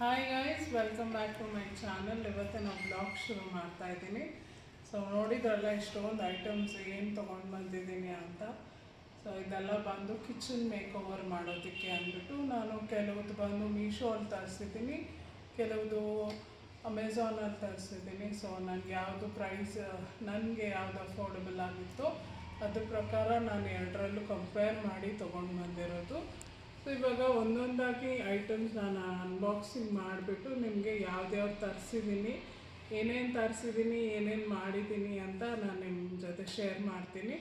Hi guys, welcome back to my channel. ಇವತ್ತು ನಾವು blog ಶುರು ಮಾಡ್ತಾ ಇದ್ದೀನಿ. ಸೊ ನೋಡಿದ್ರಲ್ಲ ಇಷ್ಟೊಂದು ಐಟಮ್ಸ್ ಏನು ತೊಗೊಂಡು ಬಂದಿದ್ದೀನಿ ಅಂತ. ಸೊ ಇದೆಲ್ಲ ಬಂದು ಕಿಚನ್ ಮೇಕ್ ಓವರ್ ಮಾಡೋದಕ್ಕೆ ಅಂದ್ಬಿಟ್ಟು ನಾನು ಕೆಲವುದು ಬಂದು ಮೀಶೋಲ್ಲಿ ತರಿಸಿದ್ದೀನಿ, ಕೆಲವುದು ಅಮೆಝಾನಲ್ಲಿ ತರಿಸಿದ್ದೀನಿ. ಸೊ ನನಗೆ ಯಾವುದು ಪ್ರೈಸ್ ನನಗೆ ಯಾವುದು ಅಫೋರ್ಡಬಲ್ ಆಗಿತ್ತು ಅದ್ರ ಪ್ರಕಾರ ನಾನು ಎರಡರಲ್ಲೂ ಕಂಪೇರ್ ಮಾಡಿ ತೊಗೊಂಡು ಬಂದಿರೋದು. ಸೊ ಇವಾಗ ಒಂದೊಂದಾಗಿ ಐಟಮ್ಸ್ ನಾನು ಅನ್ಬಾಕ್ಸಿಂಗ್ ಮಾಡಿಬಿಟ್ಟು ನಿಮಗೆ ಯಾವ್ದ್ಯಾವ್ದು ತರಿಸಿದ್ದೀನಿ, ಏನೇನು ತರಿಸಿದ್ದೀನಿ, ಏನೇನು ಮಾಡಿದ್ದೀನಿ ಅಂತ ನಾನು ನಿಮ್ಮ ಜೊತೆ ಶೇರ್ ಮಾಡ್ತೀನಿ.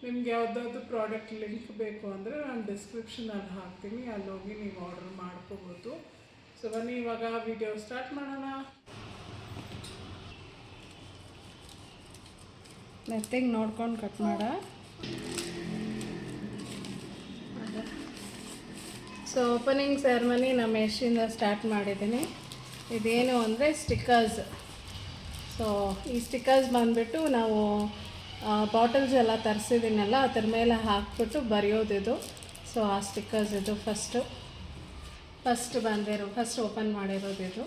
ನಿಮ್ಗೆ ಯಾವುದಾದ್ರು ಪ್ರಾಡಕ್ಟ್ ಲಿಂಕ್ ಬೇಕು ಅಂದರೆ ನಾನು ಡಿಸ್ಕ್ರಿಪ್ಷನಲ್ಲಿ ಹಾಕ್ತೀನಿ, ಅಲ್ಲಿ ಹೋಗಿ ನೀವು ಆರ್ಡರ್ ಮಾಡ್ಕೋಬೋದು. ಸೊ ಬನ್ನಿ ಇವಾಗ ವಿಡಿಯೋ ಸ್ಟಾರ್ಟ್ ಮಾಡೋಣ. ಮೆತ್ತಿಗೆ ನೋಡ್ಕೊಂಡು ಕಟ್ ಮಾಡ. ಸೊ ಓಪನಿಂಗ್ ಸೆರೆಮನಿ ನಮ್ಮ ಯಶಿಂದ ಸ್ಟಾರ್ಟ್ ಮಾಡಿದ್ದೀನಿ. ಇದೇನು ಅಂದರೆ ಸ್ಟಿಕ್ಕರ್ಸ್. ಸೊ ಈ ಸ್ಟಿಕ್ಕರ್ಸ್ ಬಂದುಬಿಟ್ಟು ನಾವು ಬಾಟಲ್ಸ್ ಎಲ್ಲ ತರಿಸಿದ್ದೀನಲ್ಲ ಅದ್ರ ಮೇಲೆ ಹಾಕ್ಬಿಟ್ಟು ಬರೆಯೋದಿದು. ಸೊ ಆ ಸ್ಟಿಕ್ಕರ್ಸ್ ಇದು ಫಸ್ಟ್ ಓಪನ್ ಮಾಡಿರೋದಿದು.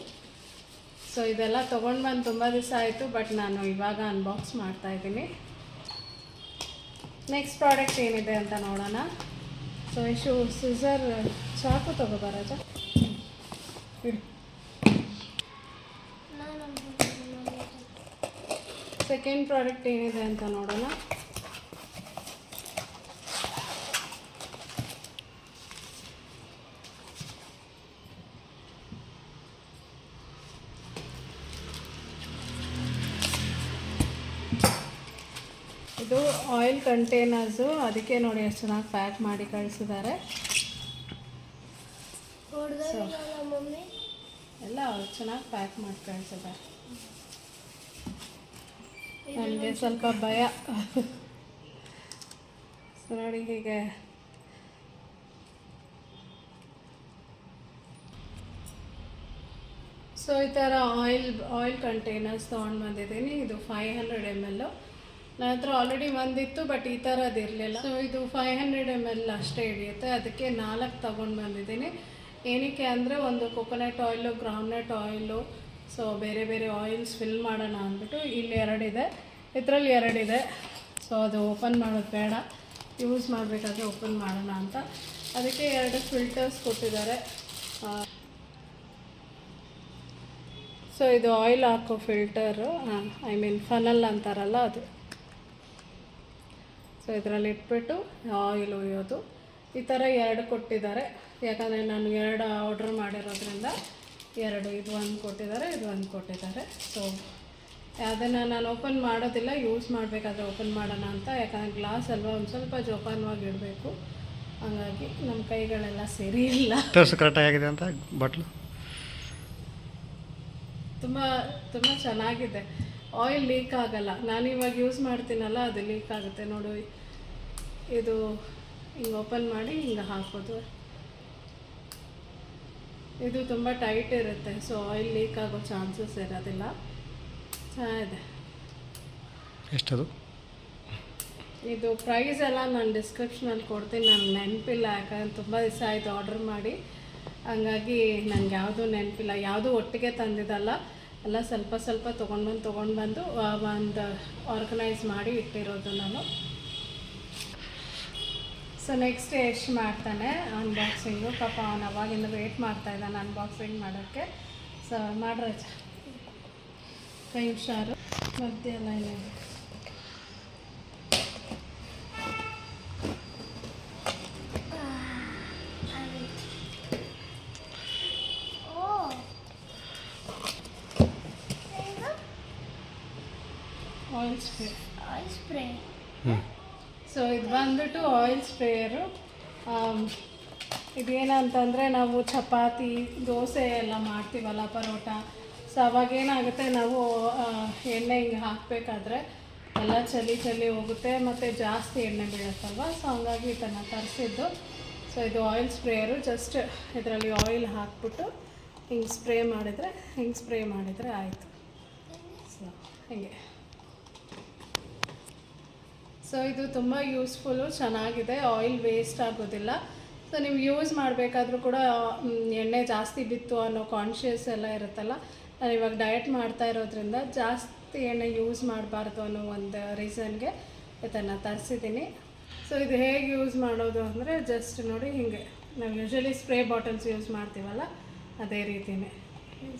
ಸೊ ಇದೆಲ್ಲ ತೊಗೊಂಡು ಬಂದು ತುಂಬ ದಿವಸ ಆಯಿತು, ಬಟ್ ನಾನು ಇವಾಗ ಅನ್ಬಾಕ್ಸ್ ಮಾಡ್ತಾಯಿದ್ದೀನಿ. ನೆಕ್ಸ್ಟ್ ಪ್ರಾಡಕ್ಟ್ ಏನಿದೆ ಅಂತ ನೋಡೋಣ. ಸೊ ಸಿಸರ್ ಚಾಕು ತಗೋಬಾರಜ ಇಡು. ಸೆಕೆಂಡ್ ಪ್ರಾಡಕ್ಟ್ ಏನಿದೆ ಅಂತ ನೋಡೋಣ. ಇದು ಆಯಿಲ್ ಕಂಟೈನರ್ಸು, ಅದಕ್ಕೆ ನೋಡಿ ಎಷ್ಟು ಚೆನ್ನಾಗಿ ಪ್ಯಾಕ್ ಮಾಡಿ ಕಳಿಸಿದ್ದಾರೆ. ಎಲ್ಲ ಚೆನ್ನಾಗಿ ಪ್ಯಾಕ್ ಮಾಡಿ ಕಳಿಸಿದ್ದಾರೆ. ನನಗೆ ಸ್ವಲ್ಪ ಭಯ. ಸೊ ನೋಡಿ ಹೀಗೆ ಸೊ ಈ ಥರ ಆಯಿಲ್ ಕಂಟೈನರ್ಸ್ ತೊಗೊಂಡು ಬಂದಿದ್ದೀನಿ. ಇದು 500 ml. ನನ್ನ ಹತ್ರ ಆಲ್ರೆಡಿ ಒಂದಿತ್ತು, ಬಟ್ ಈ ಥರದ್ದು ಇರಲಿಲ್ಲ. ಸೊ ಇದು 500 ml ಅಷ್ಟೇ ಹಿಡಿಯುತ್ತೆ, ಅದಕ್ಕೆ 4 ತೊಗೊಂಡು ಬಂದಿದ್ದೀನಿ. ಏನಕ್ಕೆ ಅಂದರೆ ಒಂದು coconut oil, groundnut oil, so ಬೇರೆ ಬೇರೆ ಆಯಿಲ್ಸ್ ಫಿಲ್ ಮಾಡೋಣ ಅಂದ್ಬಿಟ್ಟು. ಇಲ್ಲಿ 2 ಇದೆ, ಇದರಲ್ಲಿ 2 ಇದೆ. ಸೊ ಅದು ಓಪನ್ ಮಾಡೋದು ಬೇಡ, ಯೂಸ್ ಮಾಡಬೇಕಾದ್ರೆ ಓಪನ್ ಮಾಡೋಣ ಅಂತ ಅದಕ್ಕೆ 2 ಫಿಲ್ಟರ್ಸ್ ಕೊಟ್ಟಿದ್ದಾರೆ. ಸೊ ಇದು ಆಯಿಲ್ ಹಾಕೋ ಫಿಲ್ಟರು, ಐ ಮೀನ್ ಫನಲ್ ಅಂತಾರಲ್ಲ ಅದು. ಸೊ ಇದರಲ್ಲಿ ಇಟ್ಬಿಟ್ಟು ಆಯಿಲ್ ಒಯ್ಯೋದು. ಈ ಥರ 2 ಕೊಟ್ಟಿದ್ದಾರೆ, ಯಾಕಂದರೆ ನಾನು 2 ಆರ್ಡ್ರ್ ಮಾಡಿರೋದ್ರಿಂದ 2, ಇದು 1 ಕೊಟ್ಟಿದ್ದಾರೆ, ಇದು 1 ಕೊಟ್ಟಿದ್ದಾರೆ. ಸೊ ಅದನ್ನು ನಾನು ಓಪನ್ ಮಾಡೋದಿಲ್ಲ, ಯೂಸ್ ಮಾಡಬೇಕಾದ್ರೆ ಓಪನ್ ಮಾಡೋಣ ಅಂತ. ಯಾಕಂದರೆ ಗ್ಲಾಸ್ ಅಲ್ವಾ, ಒಂದು ಸ್ವಲ್ಪ ಜೋಪಾನವಾಗಿ ಇಡಬೇಕು. ಹಾಗಾಗಿ ನಮ್ಮ ಕೈಗಳೆಲ್ಲ ಸರಿ ಇಲ್ಲ. ಕರೆಕ್ಟಾಗಿದೆ ಅಂತ ಬಾಟ್ಲು ತುಂಬ ತುಂಬ ಚೆನ್ನಾಗಿದೆ. ಆಯಿಲ್ ಲೀಕ್ ಆಗಲ್ಲ. ನಾನು ಇವಾಗ ಯೂಸ್ ಮಾಡ್ತೀನಲ್ಲ, ಅದು ಲೀಕ್ ಆಗುತ್ತೆ. ನೋಡು, ಇದು ಹಿಂಗೆ ಓಪನ್ ಮಾಡಿ ಹಿಂಗೆ ಹಾಕೋದು. ಇದು ತುಂಬ ಟೈಟ್ ಇರುತ್ತೆ, ಸೊ ಆಯಿಲ್ ಲೀಕ್ ಆಗೋ ಚಾನ್ಸಸ್ ಇರೋದಿಲ್ಲ. ಚೆನ್ನಾಗಿದೆ. ಎಷ್ಟದು? ಇದು ಪ್ರೈಸ್ ಎಲ್ಲ ನಾನು ಡಿಸ್ಕ್ರಿಪ್ಷನಲ್ಲಿ ಕೊಡ್ತೀನಿ. ನನಗೆ ನೆನಪಿಲ್ಲ, ಯಾಕಂದರೆ ತುಂಬ ದಿವಸ ಆಯಿತು ಆರ್ಡ್ರ್ ಮಾಡಿ. ಹಂಗಾಗಿ ನನಗೆ ಯಾವುದೂ ನೆನಪಿಲ್ಲ. ಯಾವುದೂ ಒಟ್ಟಿಗೆ ತಂದಿದ್ದಲ್ಲ, ಎಲ್ಲ ಸ್ವಲ್ಪ ಸ್ವಲ್ಪ ತೊಗೊಂಡು ಬಂದು ಒಂದು ಆರ್ಗನೈಸ್ ಮಾಡಿ ಇಟ್ಟಿರೋದು ನಾನು. ಸೊ ನೆಕ್ಸ್ಟ್ ಎಷ್ಟು ಮಾಡ್ತಾನೆ ಅನ್ಬಾಕ್ಸಿಂಗು. ಪಾಪ ಅವನು ಅವಾಗಿಂದ ವೆಯ್ಟ್ ಮಾಡ್ತಾಯಿದ್ದಾನೆ ಅನ್ಬಾಕ್ಸಿಂಗ್ ಮಾಡೋಕ್ಕೆ. ಸೊ ಮಾಡ್ರೆ ಕೈ ಹುಷಾರು. ಮಧ್ಯ ಎಲ್ಲ ಇಲ್ಲ. Oil spray. ಸೊ ಇದು ಬಂದ್ಬಿಟ್ಟು ಆಯಿಲ್ ಸ್ಪ್ರೇಯರು. ಇದೇನಂತಂದರೆ ನಾವು ಚಪಾತಿ, ದೋಸೆ ಎಲ್ಲ ಮಾಡ್ತೀವಲ್ಲ, ಪರೋಟ. ಸೊ ಅವಾಗೇನಾಗುತ್ತೆ, ನಾವು ಎಣ್ಣೆ ಹಿಂಗೆ ಹಾಕಬೇಕಾದ್ರೆ ಎಲ್ಲ ಚಲಿ ಹೋಗುತ್ತೆ, ಮತ್ತು ಜಾಸ್ತಿ ಎಣ್ಣೆ ಬೀಳುತ್ತಲ್ವ. ಸೊ ಹಂಗಾಗಿ ಇದನ್ನು ತರಿಸಿದ್ದು. ಸೊ ಇದು ಆಯಿಲ್ ಸ್ಪ್ರೇಯರು. ಜಸ್ಟ್ ಇದರಲ್ಲಿ ಆಯಿಲ್ ಹಾಕ್ಬಿಟ್ಟು ಹಿಂಗೆ ಸ್ಪ್ರೇ ಮಾಡಿದರೆ ಆಯಿತು. ಸೊ ಹೀಗೆ. ಸೊ ಇದು ತುಂಬ ಯೂಸ್ಫುಲ್ಲು, ಚೆನ್ನಾಗಿದೆ. ಆಯಿಲ್ ವೇಸ್ಟ್ ಆಗೋದಿಲ್ಲ. ಸೊ ನೀವು ಯೂಸ್ ಮಾಡಬೇಕಾದ್ರೂ ಕೂಡ ಎಣ್ಣೆ ಜಾಸ್ತಿ ಬಿತ್ತು ಅನ್ನೋ ಕಾನ್ಷಿಯಸ್ ಎಲ್ಲ ಇರುತ್ತಲ್ಲ. ನಾನು ಇವಾಗ ಡಯಟ್ ಮಾಡ್ತಾ ಇರೋದ್ರಿಂದ ಜಾಸ್ತಿ ಎಣ್ಣೆ ಯೂಸ್ ಮಾಡಬಾರ್ದು ಅನ್ನೋ ಒಂದು ರೀಸನ್ಗೆ ಇದನ್ನು ತರಿಸಿದ್ದೀನಿ. ಸೊ ಇದು ಹೇಗೆ ಯೂಸ್ ಮಾಡೋದು ಅಂದರೆ ಜಸ್ಟ್ ನೋಡಿ ಹಿಂಗೆ ನಾವು ಯೂಶ್ವಲಿ ಸ್ಪ್ರೇ ಬಾಟಲ್ಸ್ ಯೂಸ್ ಮಾಡ್ತೀವಲ್ಲ ಅದೇ ರೀತಿಯೇ.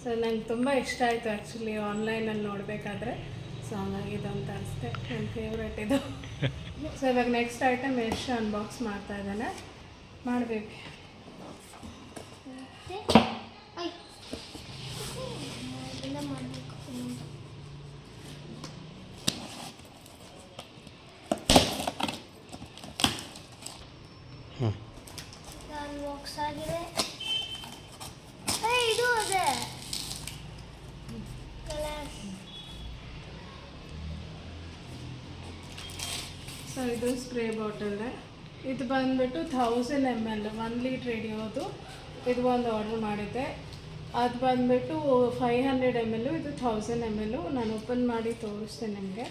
ಸೊ ನಂಗೆ ತುಂಬ ಇಷ್ಟ ಆಯಿತು ಆ್ಯಕ್ಚುಲಿ ಆನ್ಲೈನಲ್ಲಿ ನೋಡಬೇಕಾದ್ರೆ. ಸೊ ಹಂಗಾಗಿ ಇದೊಂದು ತರಿಸ್ದೆ, ನನ್ನ ಫೇವ್ರೇಟ್ ಇದು. ಸೊ ಇವಾಗ ನೆಕ್ಸ್ಟ್ ಐಟಮ್ ಯಶ್ ಅನ್ಬಾಕ್ಸ್ ಮಾಡ್ತಾ ಇದ್ದಾನೆ. ಮಾಡಬೇಕು ಬಾಕ್ಸ್ ಆಗಿದೆ. ಇದು ಅದೇ ಸೊ ಇದು ಸ್ಪ್ರೇ ಬಾಟಲ್. ಇದು ಬಂದುಬಿಟ್ಟು 1000 ml 1 ಲೀಟ್ರ್ ಹಿಡಿಯೋದು. ಇದು ಒಂದು ಆರ್ಡ್ರ್ ಮಾಡಿದ್ದೆ. ಅದು ಬಂದುಬಿಟ್ಟು 500 ml, ಇದು 1000 ml. ನಾನು ಓಪನ್ ಮಾಡಿ ತೋರಿಸ್ತೇನೆ ನಿಮಗೆ.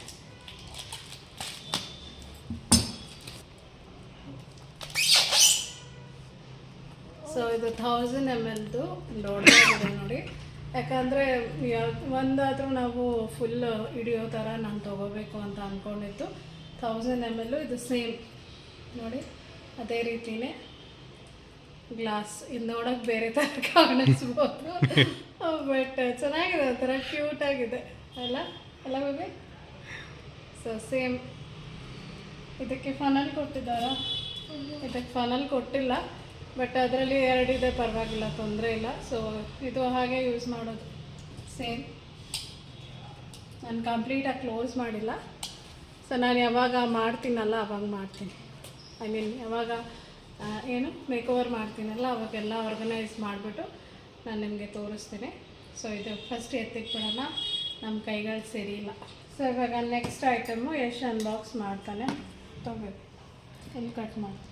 ಸೊ ಇದು 1000 mlದು ದೊಡ್ಡದಾಗಿದೆ ನೋಡಿ. ಯಾಕಂದರೆ ಒಂದಾದರೂ ನಾವು ಫುಲ್ ಹಿಡಿಯೋ ಥರ ನಾನು ತೊಗೋಬೇಕು ಅಂತ ಅಂದ್ಕೊಂಡಿದ್ದು. 1000 ml ಇದು ಸೇಮ್ ನೋಡಿ ಅದೇ ರೀತಿಯೇ ಗ್ಲಾಸ್. ಇದು ನೋಡೋಕ್ಕೆ ಬೇರೆ ಥರ ಕಾಣಿಸ್ಬೋದು ಬಟ್ ಚೆನ್ನಾಗಿದೆ, ಒಂಥರ ಕ್ಯೂಟಾಗಿದೆ ಅಲ್ಲ ಅಲ್ಲ ಬೇಬಿ. ಸೊ ಸೇಮ್ ಇದಕ್ಕೆ ಫನಲ್ ಕೊಟ್ಟಿದ್ದಾರಾ? ಇದಕ್ಕೆ ಫನಲ್ ಕೊಟ್ಟಿಲ್ಲ, ಬಟ್ ಅದರಲ್ಲಿ 2 ಇದೆ, ಪರವಾಗಿಲ್ಲ, ತೊಂದರೆ ಇಲ್ಲ. ಸೊ ಇದು ಹಾಗೆ ಯೂಸ್ ಮಾಡೋದು ಸೇಮ್. ನಾನು ಕಂಪ್ಲೀಟಾಗಿ ಕ್ಲೋಸ್ ಮಾಡಿಲ್ಲ. ಸೊ ನಾನು ಯಾವಾಗ ಮಾಡ್ತೀನಲ್ಲ ಅವಾಗ ಮಾಡ್ತೀನಿ. ಐ ಮೀನ್ ಯಾವಾಗ ಏನು ಮೇಕೋವರ್ ಮಾಡ್ತೀನಲ್ಲ ಅವಾಗೆಲ್ಲ ಆರ್ಗನೈಸ್ ಮಾಡಿಬಿಟ್ಟು ನಾನು ನಿಮಗೆ ತೋರಿಸ್ತೀನಿ. ಸೊ ಇದು ಫಸ್ಟ್ ಎತ್ತಿಟ್ಬಿಡೋಣ, ನಮ್ಮ ಕೈಗಳು ಸರಿ ಇಲ್ಲ. ಸೊ ಇವಾಗ ನೆಕ್ಸ್ಟ್ ಐಟಮು ಯಶ್ ಅನ್ಬಾಕ್ಸ್ ಮಾಡ್ತಾನೆ. ತೊಗೋಬೇಕು, ಇಲ್ಲಿ ಕಟ್ ಮಾಡ್ತೀನಿ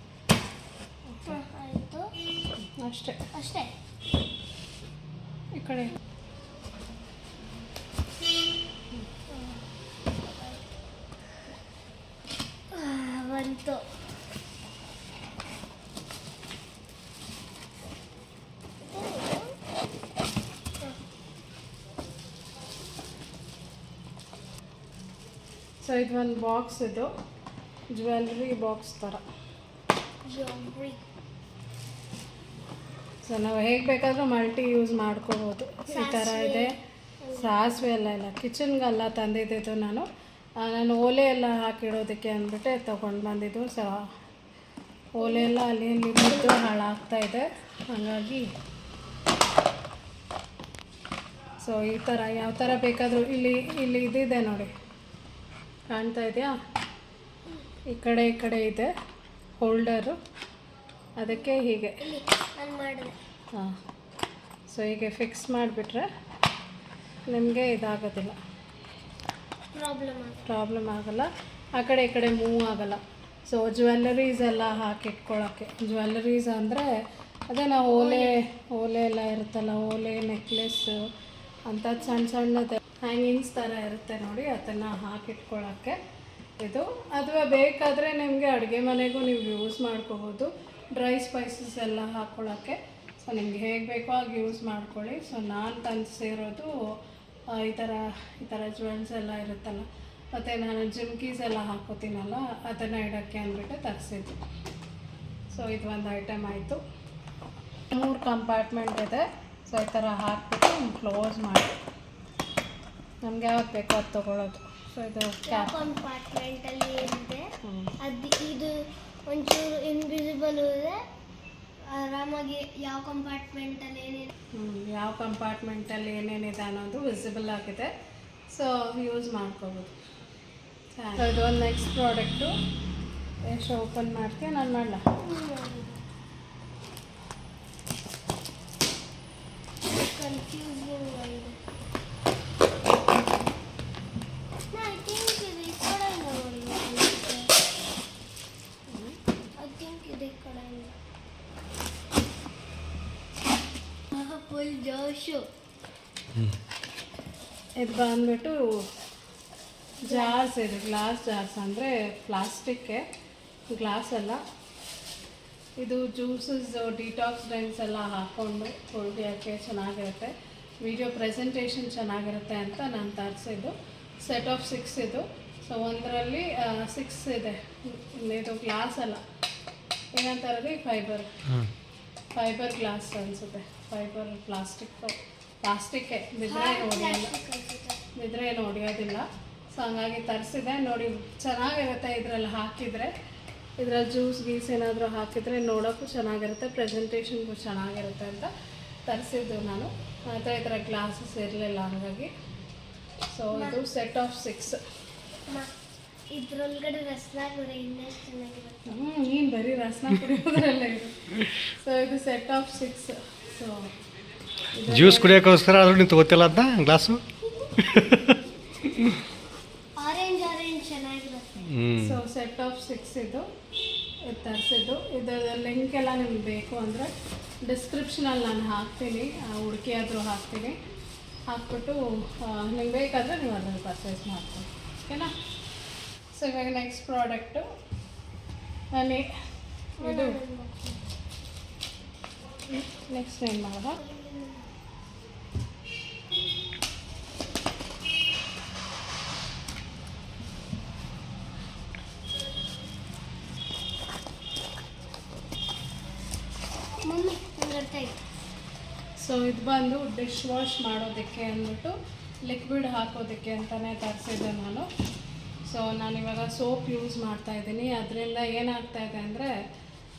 ಆಯಿತು ಅಷ್ಟೇ ಅಷ್ಟೇ. ಈ ಕಡೆ ಬಂತು. ಸೊ ಇದು ಒಂದು ಬಾಕ್ಸ್, ಇದು ಜ್ಯುವೆಲ್ರಿ ಬಾಕ್ಸ್ ಥರ. ಸೊ ನಾವು ಹೇಗೆ ಬೇಕಾದರೂ ಮಲ್ಟಿ ಯೂಸ್ ಮಾಡ್ಕೋಬೋದು. ಈ ಥರ ಇದೆ. ಸಾಸಿವೆ ಎಲ್ಲ ಇಲ್ಲ, ಕಿಚನ್ಗೆಲ್ಲ ತಂದಿದ್ದು ನಾನು ಓಲೆ ಎಲ್ಲ ಹಾಕಿಡೋದಕ್ಕೆ ಅಂದ್ಬಿಟ್ಟೆ ತೊಗೊಂಡು ಬಂದಿದ್ದು. ಸೊ ಓಲೆ ಎಲ್ಲ ಅಲ್ಲಿ ಇಲ್ಲಿ ಬಿದ್ದು ಹಾಳಾಗ್ತಾಯಿದೆ, ಹಾಗಾಗಿ ಸೊ ಈ ಥರ ಯಾವ ಥರ ಬೇಕಾದರೂ ಇಲ್ಲಿ ಇದಿದೆ ನೋಡಿ, ಕಾಣ್ತಾ ಇದೆಯಾ? ಈ ಕಡೆ ಇದೆ ಹೋಲ್ಡರು, ಅದಕ್ಕೆ ಹೀಗೆ ಹಾಂ. ಸೊ ಹೀಗೆ ಫಿಕ್ಸ್ ಮಾಡಿಬಿಟ್ರೆ ನಿಮಗೆ ಇದಾಗೋದಿಲ್ಲ, ಪ್ರಾಬ್ಲಮ್ ಆಗಲ್ಲ, ಆ ಕಡೆ ಈ ಕಡೆ ಮೂವ್ ಆಗಲ್ಲ. ಸೊ ಜ್ಯುವೆಲ್ಲರೀಸ್ ಎಲ್ಲ ಹಾಕಿಟ್ಕೊಳ್ಳೋಕ್ಕೆ, ಜ್ಯುವೆಲ್ಲರೀಸ್ ಅಂದರೆ ಅದೇ ನಾವು ಓಲೆ ಎಲ್ಲ ಇರುತ್ತಲ್ಲ, ಓಲೆ ನೆಕ್ಲೆಸ್ಸು ಅಂಥದ್ದು ಸಣ್ಣದು ಹ್ಯಾಂಗಿಂಗ್ಸ್ ಥರ ಇರುತ್ತೆ ನೋಡಿ, ಅದನ್ನು ಹಾಕಿಟ್ಕೊಳ್ಳೋಕ್ಕೆ ಇದು. ಅಥವಾ ಬೇಕಾದರೆ ನಿಮಗೆ ಅಡುಗೆ ಮನೆಗೂ ನೀವು ಯೂಸ್ ಮಾಡ್ಕೋಬೋದು, ಡ್ರೈ ಸ್ಪೈಸಸ್ ಎಲ್ಲ ಹಾಕ್ಕೊಳ್ಳೋಕ್ಕೆ. ಸೊ ನಿಮ್ಗೆ ಹೇಗೆ ಬೇಕೋ ಹಾಗೆ ಯೂಸ್ ಮಾಡ್ಕೊಳ್ಳಿ. ಸೊ ನಾನು ತಂದಿಸಿರೋದು ಈ ಥರ ಜ್ಯುವೆಲ್ಸ್ ಎಲ್ಲ ಇರುತ್ತಲ್ಲ, ಮತ್ತು ನಾನು ಜಿಮ್ಕೀಸ್ ಎಲ್ಲ ಹಾಕೋತೀನಲ್ಲ ಅದನ್ನು ಇಡೋಕ್ಕೆ ಅಂದ್ಬಿಟ್ಟು ತರಿಸಿದ್ದು. ಸೊ ಇದು ಒಂದು ಐಟಮ್ ಆಯಿತು. 3 ಕಂಪಾರ್ಟ್ಮೆಂಟ್ ಇದೆ. ಸೊ ಈ ಥರ ಹಾಕ್ಬಿಟ್ಟು ಕ್ಲೋಸ್ ಮಾಡಿ ನಮ್ಗೆ ಯಾವ್ದು ಬೇಕೋ ಅದು ತೊಗೊಳ್ಳೋದು. ಸೊ ಇದು ಕಂಪಾರ್ಟ್ಮೆಂಟಲ್ಲಿ ಏನಿದೆ ಅದು, ಇದು ಒಂಚೂರು ಇನ್ವಿಸಿಬಲ್ ಇದೆ. ಆರಾಮಾಗಿ ಯಾವ ಕಂಪಾರ್ಟ್ಮೆಂಟಲ್ಲಿ ಏನೇನಿದೆ ಅನ್ನೋದು ವಿಸಿಬಲ್ ಆಗಿದೆ. ಸೊ ಯೂಸ್ ಮಾಡ್ಕೋಬೋದು. ಸೊ ಇದು ಒಂದು ನೆಕ್ಸ್ಟ್ ಪ್ರಾಡಕ್ಟು. ಎಷ್ಟು ಓಪನ್ ಮಾಡ್ತೀವಿ, ನಾನು ಮಾಡಲ? ಕನ್ಫ್ಯೂಸಿಂಗ್ ಆಗಿದೆ. ಫುಲ್ ಜೋಶು. ಇದು ಬಂದ್ಬಿಟ್ಟು ಜಾರ್ಸ್, ಇದು ಗ್ಲಾಸ್ ಜಾರ್ಸ್, ಅಂದರೆ ಪ್ಲಾಸ್ಟಿಕ್ಕೆ, ಗ್ಲಾಸ್ ಅಲ್ಲ. ಇದು ಜ್ಯೂಸಸ್ ಡಿಟಾಕ್ಸ್ ಡ್ರಿಂಕ್ಸ್ ಎಲ್ಲ ಹಾಕ್ಕೊಂಡು ಕುಡಿಯೋಕ್ಕೆ ಚೆನ್ನಾಗಿರುತ್ತೆ. ವಿಡಿಯೋ ಪ್ರೆಸೆಂಟೇಷನ್ ಚೆನ್ನಾಗಿರುತ್ತೆ ಅಂತ ನಾನು ತರಿಸಿದ್ದು. ಸೆಟ್ ಆಫ್ 6 ಇದು. ಸೊ ಒಂದರಲ್ಲಿ 6 ಇದೆ. ಇದು ಗ್ಲಾಸ್ ಅಲ್ಲ, ಏನಂತಾರದು ಫೈಬರ್ ಗ್ಲಾಸ್ ಅನಿಸುತ್ತೆ. ಫೈಬರ್ ಪ್ಲಾಸ್ಟಿಕ್ಕೇ ಬಿದ್ದರೆ ಏನು ಹೊಡಿಯೋದಿಲ್ಲ. ಸೊ ಹಂಗಾಗಿ ತರಿಸಿದೆ. ನೋಡಿ ಚೆನ್ನಾಗಿರುತ್ತೆ ಇದರಲ್ಲಿ ಹಾಕಿದರೆ. ಇದರಲ್ಲಿ ಜ್ಯೂಸ್ ಗೀಸ್ ಏನಾದರೂ ಹಾಕಿದರೆ ನೋಡೋಕ್ಕೂ ಚೆನ್ನಾಗಿರುತ್ತೆ, ಪ್ರೆಸೆಂಟೇಷನ್ಗೂ ಚೆನ್ನಾಗಿರುತ್ತೆ ಅಂತ ತರಿಸಿದ್ದು ನಾನು. ಮತ್ತು ಈ ಥರ ಗ್ಲಾಸಸ್ ಇರಲಿಲ್ಲ ಹಂಗಾಗಿ. ಸೊ ಇದು ಸೆಟ್ ಆಫ್ 6. ಇದ್ರೊಳಗಡೆ ರಸನ ಕೂಡ ಇನ್ನಷ್ಟು ಚೆನ್ನಾಗಿರುತ್ತೆ. ನೀನು ಬರೀ ರಸನ ಕುಡಿಯೋದ್ರಲ್ಲೇ ಇದೆ. ಸೊ ಇದು ಸೆಟ್ ಆಫ್ 6. ಸೊ ಜ್ಯೂಸ್ ಕುಡಿಯೋಕ್ಕೋಸ್ಕರ ಆದರೂ ನೀವು ತಗೋತಿಲ್ಲ ಅದನ್ನ ಗ್ಲಾಸು. ಆರೆಂಜ್ ಚೆನ್ನಾಗಿರುತ್ತೆ. ಸೊ ಸೆಟ್ ಆಫ್ 6 ಇದು ತರಿಸಿದ್ದು. ಇದರ ಲಿಂಕ್ ಎಲ್ಲ ನಿಮ್ಗೆ ಬೇಕು ಅಂದರೆ ಡಿಸ್ಕ್ರಿಪ್ಷನಲ್ಲಿ ನಾನು ಹಾಕ್ತೀನಿ, ಹುಡುಕಿ ಆದರೂ ಹಾಕ್ತೀನಿ. ಹಾಕ್ಬಿಟ್ಟು ನಿಮ್ಗೆ ಬೇಕಾದರೆ ನೀವು ಅದನ್ನು ಪರ್ಚೇಸ್ ಮಾಡ್ತೀನಿ, ಓಕೆನಾ. ಸೊ ಇವಾಗ ನೆಕ್ಸ್ಟ್ ಪ್ರಾಡಕ್ಟು ನಾನು ಇದು ನೆಕ್ಸ್ಟ್ ಏನು ಮಾಡೋದ. ಸೊ ಇದು ಬಂದು ಡಿಶ್ ವಾಶ್ ಮಾಡೋದಕ್ಕೆ ಅಂದ್ಬಿಟ್ಟು ಲಿಕ್ವಿಡ್ ಹಾಕೋದಕ್ಕೆ ಅಂತಲೇ ತರಿಸಿದ್ದೆ ನಾನು. ಸೊ ನಾನಿವಾಗ ಸೋಪ್ ಯೂಸ್ ಮಾಡ್ತಾಯಿದ್ದೀನಿ. ಅದರಿಂದ ಏನಾಗ್ತಾಯಿದೆ ಅಂದರೆ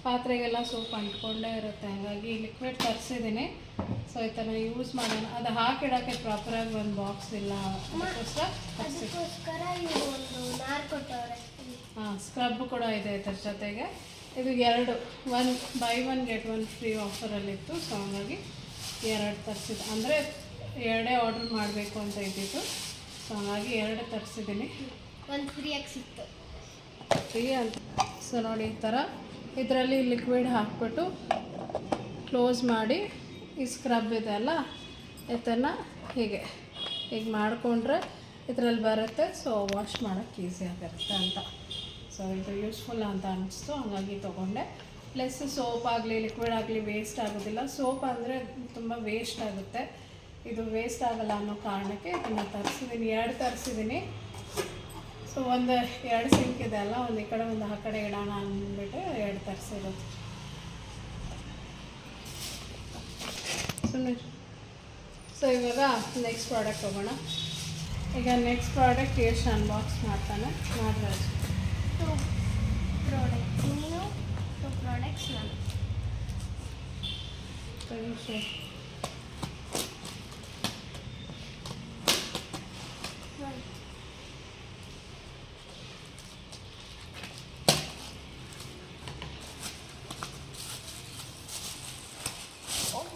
ಪಾತ್ರೆಗೆಲ್ಲ ಸೋಪ್ ಅಂಟ್ಕೊಂಡೇ ಇರುತ್ತೆ. ಹಾಗಾಗಿ ಲಿಕ್ವಿಡ್ ತರಿಸಿದ್ದೀನಿ. ಸೊ ಈ ಥರ ಯೂಸ್ ಮಾಡೋಣ. ಅದು ಹಾಕಿಡೋಕ್ಕೆ ಪ್ರಾಪರಾಗಿ ಒಂದು ಬಾಕ್ಸ್ ಇಲ್ಲ, ಅದಕ್ಕೋಸ್ಕರ ಹಾಂ ಸ್ಕ್ರಬ್ ಕೂಡ ಇದೆ ಇದ್ರ ಜೊತೆಗೆ. ಇದು 2 ಬೈ 1 ಗೆಟ್ 1 ಫ್ರೀ ಆಫರಲ್ಲಿತ್ತು. ಸೊ ಹಾಗಾಗಿ 2 ತರಿಸಿದ್ದು, ಅಂದರೆ 2 ಆರ್ಡ್ರ್ ಮಾಡಬೇಕು ಅಂತ ಇದ್ದಿತ್ತು. ಸೊ ಹಾಗಾಗಿ 2 ತರಿಸಿದ್ದೀನಿ. 1 ಫ್ರೀಯಾಗಿ ಸಿಕ್ತು. ಫ್ರೀ ಅಂತ. ಸೊ ನೋಡಿ ಈ ಥರ ಇದರಲ್ಲಿ ಲಿಕ್ವಿಡ್ ಹಾಕ್ಬಿಟ್ಟು ಕ್ಲೋಸ್ ಮಾಡಿ ಈ ಸ್ಕ್ರಬ್ ಇದೆ ಅಲ್ಲ ಇದನ್ನು ಹೀಗೆ ಮಾಡಿಕೊಂಡ್ರೆ ಇದರಲ್ಲಿ ಬರುತ್ತೆ. ಸೊ ವಾಶ್ ಮಾಡೋಕ್ಕೆ ಈಸಿ ಆಗಿರುತ್ತೆ ಅಂತ. ಸೊ ಇದು ಯೂಸ್ಫುಲ್ ಅಂತ ಅನ್ನಿಸ್ತು, ಹಾಗಾಗಿ ತೊಗೊಂಡೆ. ಪ್ಲಸ್ ಸೋಪ್ ಆಗಲಿ ಲಿಕ್ವಿಡ್ ಆಗಲಿ ವೇಸ್ಟ್ ಆಗೋದಿಲ್ಲ. ಸೋಪ್ ಅಂದರೆ ತುಂಬ ವೇಸ್ಟ್ ಆಗುತ್ತೆ, ಇದು ವೇಸ್ಟ್ ಆಗೋಲ್ಲ ಅನ್ನೋ ಕಾರಣಕ್ಕೆ ಇದನ್ನು ತರಿಸಿದ್ದೀನಿ. 2 ತರಿಸಿದ್ದೀನಿ. ಸೊ 2 ಸಿಂಕ್ ಇದೆ ಅಲ್ಲ, ಒಂದು ಈ ಕಡೆ ಒಂದು ಆ ಕಡೆ ಇಡೋಣ ಅಂದ್ಬಿಟ್ಟು 2 ತರಿಸಿರೋದು. ಸುಮ್ಮನೆ. ಸೊ ಇವಾಗ ನೆಕ್ಸ್ಟ್ ಪ್ರಾಡಕ್ಟ್ ಹೋಗೋಣ. ಈಗ ನೆಕ್ಸ್ಟ್ ಪ್ರಾಡಕ್ಟ್ ಎಷ್ಟು ಅನ್ಬಾಕ್ಸ್ ಮಾಡ್ತಾನೆ ನಾಗರಾಜ್. 2 ಪ್ರಾಡಕ್ಟ್ಸ್ ನೀನು, 2 ಪ್ರಾಡಕ್ಟ್ಸ್ ನಾನು.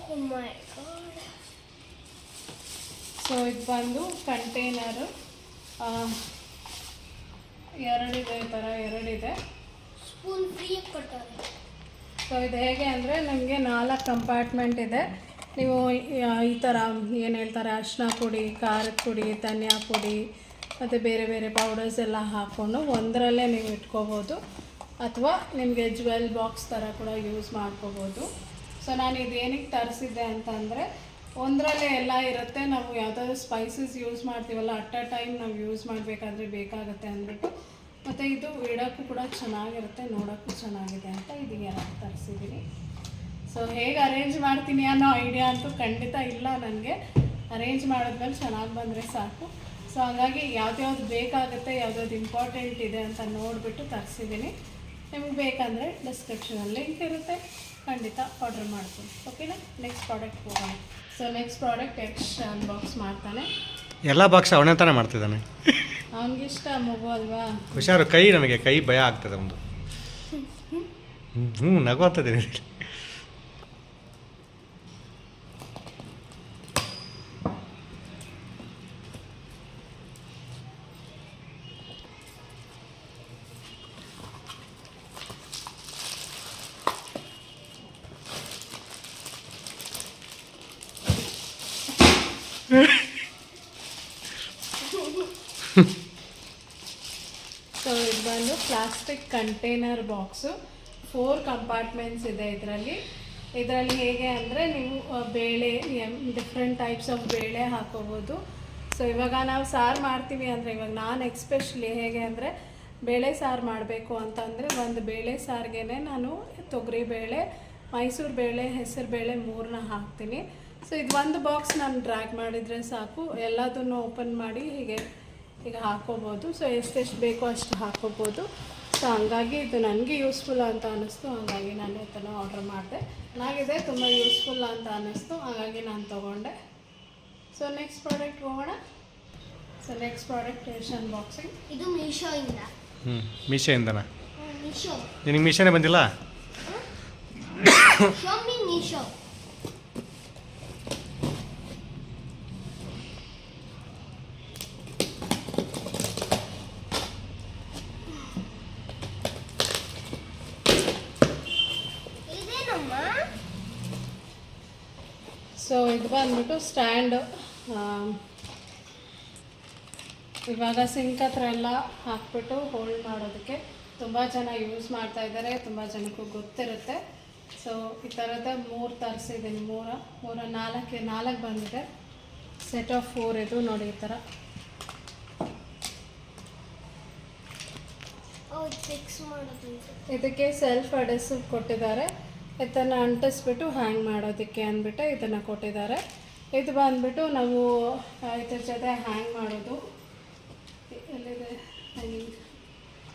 Oh my god. ಸೊ ಇದು ಬಂದು ಕಂಟೈನರು 2 ಇದೆ, ಈ ಥರ 2 ಇದೆ. ಸ್ಪೂನ್ ಫ್ರೀಯಾಗಿ ಕೊಟ್ಟವ್ರೆ. ಸೊ ಇದು ಹೇಗೆ ಅಂದರೆ ನಿಮಗೆ 4 ಕಂಪಾರ್ಟ್ಮೆಂಟ್ ಇದೆ. ನೀವು ಈ ಥರ ಏನು ಹೇಳ್ತಾರೆ ಅರಿಶಿನ ಪುಡಿ, ಖಾರದ ಪುಡಿ, ಧನಿಯಾ ಪುಡಿ ಮತ್ತು ಬೇರೆ ಬೇರೆ ಪೌಡರ್ಸ್ ಎಲ್ಲ ಹಾಕ್ಕೊಂಡು ಒಂದರಲ್ಲೇ ನೀವು ಇಟ್ಕೋಬೋದು, ಅಥವಾ ನಿಮಗೆ ಜ್ಯುವೆಲ್ ಬಾಕ್ಸ್ ಥರ ಕೂಡ ಯೂಸ್ ಮಾಡ್ಕೋಬೋದು. ಸೊ ನಾನು ಇದು ಏನಕ್ಕೆ ತರಿಸಿದ್ದೆ ಅಂತಂದರೆ ಒಂದರಲ್ಲೇ ಎಲ್ಲ ಇರುತ್ತೆ. ನಾವು ಯಾವುದಾದ್ರು ಸ್ಪೈಸಸ್ ಯೂಸ್ ಮಾಡ್ತೀವಲ್ಲ ಅಟ್ ಅ ಟೈಮ್ ನಾವು ಯೂಸ್ ಮಾಡಬೇಕಾದ್ರೆ ಬೇಕಾಗುತ್ತೆ ಅಂದ್ಬಿಟ್ಟು, ಮತ್ತು ಇದು ಇಡೋಕ್ಕೂ ಕೂಡ ಚೆನ್ನಾಗಿರುತ್ತೆ, ನೋಡೋಕ್ಕೂ ಚೆನ್ನಾಗಿದೆ ಅಂತ ಇದು 2 ತರಿಸಿದ್ದೀನಿ. ಸೊ ಹೇಗೆ ಅರೇಂಜ್ ಮಾಡ್ತೀನಿ ಅನ್ನೋ ಐಡಿಯಾ ಅಂತೂ ಖಂಡಿತ ಇಲ್ಲ ನನಗೆ. ಅರೇಂಜ್ ಮಾಡಿದ್ಮೇಲೆ ಚೆನ್ನಾಗಿ ಬಂದರೆ ಸಾಕು. ಸೊ ಹಾಗಾಗಿ ಯಾವ್ದ್ಯಾವ್ದು ಬೇಕಾಗುತ್ತೆ, ಯಾವ್ದಾವ್ದು ಇಂಪಾರ್ಟೆಂಟ್ ಇದೆ ಅಂತ ನೋಡಿಬಿಟ್ಟು ತರಿಸಿದ್ದೀನಿ. ನಿಮ್ಗೆ ಬೇಕಂದರೆ ಡಿಸ್ಕ್ರಿಪ್ಷನಲ್ಲಿ ಲಿಂಕ್ ಇರುತ್ತೆ, ಖಂಡಿತ ಆರ್ಡ್ರ್ ಮಾಡ್ತೀನಿ, ಓಕೆನಾ. ನೆಕ್ಸ್ಟ್ ಪ್ರಾಡಕ್ಟ್ ಹೋಗೋಣ. ಸೊ ನೆಕ್ಸ್ಟ್ ಪ್ರಾಡಕ್ಟ್ ಅನ್ಬಾಕ್ಸ್ ಮಾಡ್ತಾನೆ. ಎಲ್ಲ ಬಾಕ್ಸ್ ಅವನೇ ತಾನೇ ಮಾಡ್ತಿದ್ದಾನೆ. ಅವನಿಗಿಷ್ಟ ಮಗು ಅಲ್ವಾ. ಹುಷಾರು, ನನಗೆ ಕೈ ಭಯ ಆಗ್ತದೆ ಒಂದು. ನಗೋತಿದ್ದೀನಿ. ಸೊ ಇದು ಬಂದು ಪ್ಲಾಸ್ಟಿಕ್ ಕಂಟೈನರ್ ಬಾಕ್ಸು 4 ಕಂಪಾರ್ಟ್ಮೆಂಟ್ಸ್ ಇದೆ ಇದರಲ್ಲಿ. ಹೇಗೆ ಅಂದರೆ ನೀವು ಬೇಳೆ ಡಿಫ್ರೆಂಟ್ ಟೈಪ್ಸ್ ಆಫ್ ಬೇಳೆ ಹಾಕೋಬೋದು. ಸೊ ಇವಾಗ ನಾವು ಸಾರು ಮಾಡ್ತೀವಿ ಅಂದರೆ, ಇವಾಗ ನಾನು ಎಕ್ಸ್ಪೆಷಲಿ ಹೇಗೆ ಅಂದರೆ ಬೇಳೆ ಸಾರು ಮಾಡಬೇಕು ಅಂತಂದರೆ ಒಂದು ಬೇಳೆ ಸಾರಿಗೆ ನಾನು ತೊಗರಿಬೇಳೆ, ಮೈಸೂರು ಬೇಳೆ, ಹೆಸರು ಬೇಳೆ 3ನ ಹಾಕ್ತೀನಿ. ಸೊ ಇದು ಒಂದು ಬಾಕ್ಸ್ ನಾನು ಡ್ರ್ಯಾಗ್ ಮಾಡಿದರೆ ಸಾಕು, ಎಲ್ಲದನ್ನು ಓಪನ್ ಮಾಡಿ ಹೀಗೆ ಹಾಕ್ಕೋಬೋದು. ಸೊ ಎಷ್ಟೆಷ್ಟು ಬೇಕೋ ಅಷ್ಟು ಹಾಕ್ಕೋಬೋದು. ಸೊ ಹಂಗಾಗಿ ಇದು ನನಗೆ ಯೂಸ್ಫುಲ್ ಅಂತ ಅನ್ನಿಸ್ತು, ಹಾಗಾಗಿ ನಾನು ಇದನ್ನು ಆರ್ಡ್ರ್ ಮಾಡಿದೆ. ಚೆನ್ನಾಗಿದೆ, ತುಂಬ ಯೂಸ್ಫುಲ್ ಅಂತ ಅನ್ನಿಸ್ತು, ಹಾಗಾಗಿ ನಾನು ತೊಗೊಂಡೆ. ಸೊ ನೆಕ್ಸ್ಟ್ ಪ್ರಾಡಕ್ಟ್ ಹೋಗೋಣ. So next product Yash unboxing. ಇದು ಮೀಶೋಯಿಂದ. ಮೀಶೋಯಿಂದನಾ? ಮೀಶೋ. ನಿನಗೆ ಮೀಶೋನೇ ಬಂದಿಲ್ಲ? Show me Meesho. ಇದೇನಮ್ಮ? ಸೊ ಇದು ಬಂದ್ಬಿಟ್ಟು ಸ್ಟ್ಯಾಂಡ್. ಇವಾಗ ಸಿಂಕ್ ಹತ್ರ ಎಲ್ಲ ಹಾಕ್ಬಿಟ್ಟು ಹೋಲ್ಡ್ ಮಾಡೋದಕ್ಕೆ ತುಂಬ ಜನ ಯೂಸ್ ಮಾಡ್ತಾ ಇದ್ದಾರೆ, ತುಂಬ ಜನಕ್ಕೂ ಗೊತ್ತಿರುತ್ತೆ. ಸೊ ಈ ಥರದ 3 ತರಿಸಿದ್ದೀನಿ. 4 ಬಂದಿದೆ. ಸೆಟ್ ಆಫ್ 4 ಇದು ನೋಡಿ ಈ ಥರ. ಫಿಕ್ಸ್ ಮಾಡೋದು. ಇದಕ್ಕೆ ಸೆಲ್ಫ್ ಅಡೆಸಿವ್ ಕೊಟ್ಟಿದ್ದಾರೆ. ಇದನ್ನು ಅಂಟಿಸ್ಬಿಟ್ಟು ಹ್ಯಾಂಗ್ ಮಾಡೋದಕ್ಕೆ ಅಂದ್ಬಿಟ್ಟು ಇದನ್ನು ಕೊಟ್ಟಿದ್ದಾರೆ. ಇದು ಬಂದ್ಬಿಟ್ಟು ನಾವು ಇದ್ರ ಜೊತೆ ಹ್ಯಾಂಗ್ ಮಾಡೋದು. ಎಲ್ಲಿದೆ ಹ್ಯಾಂಗಿಂಗ್?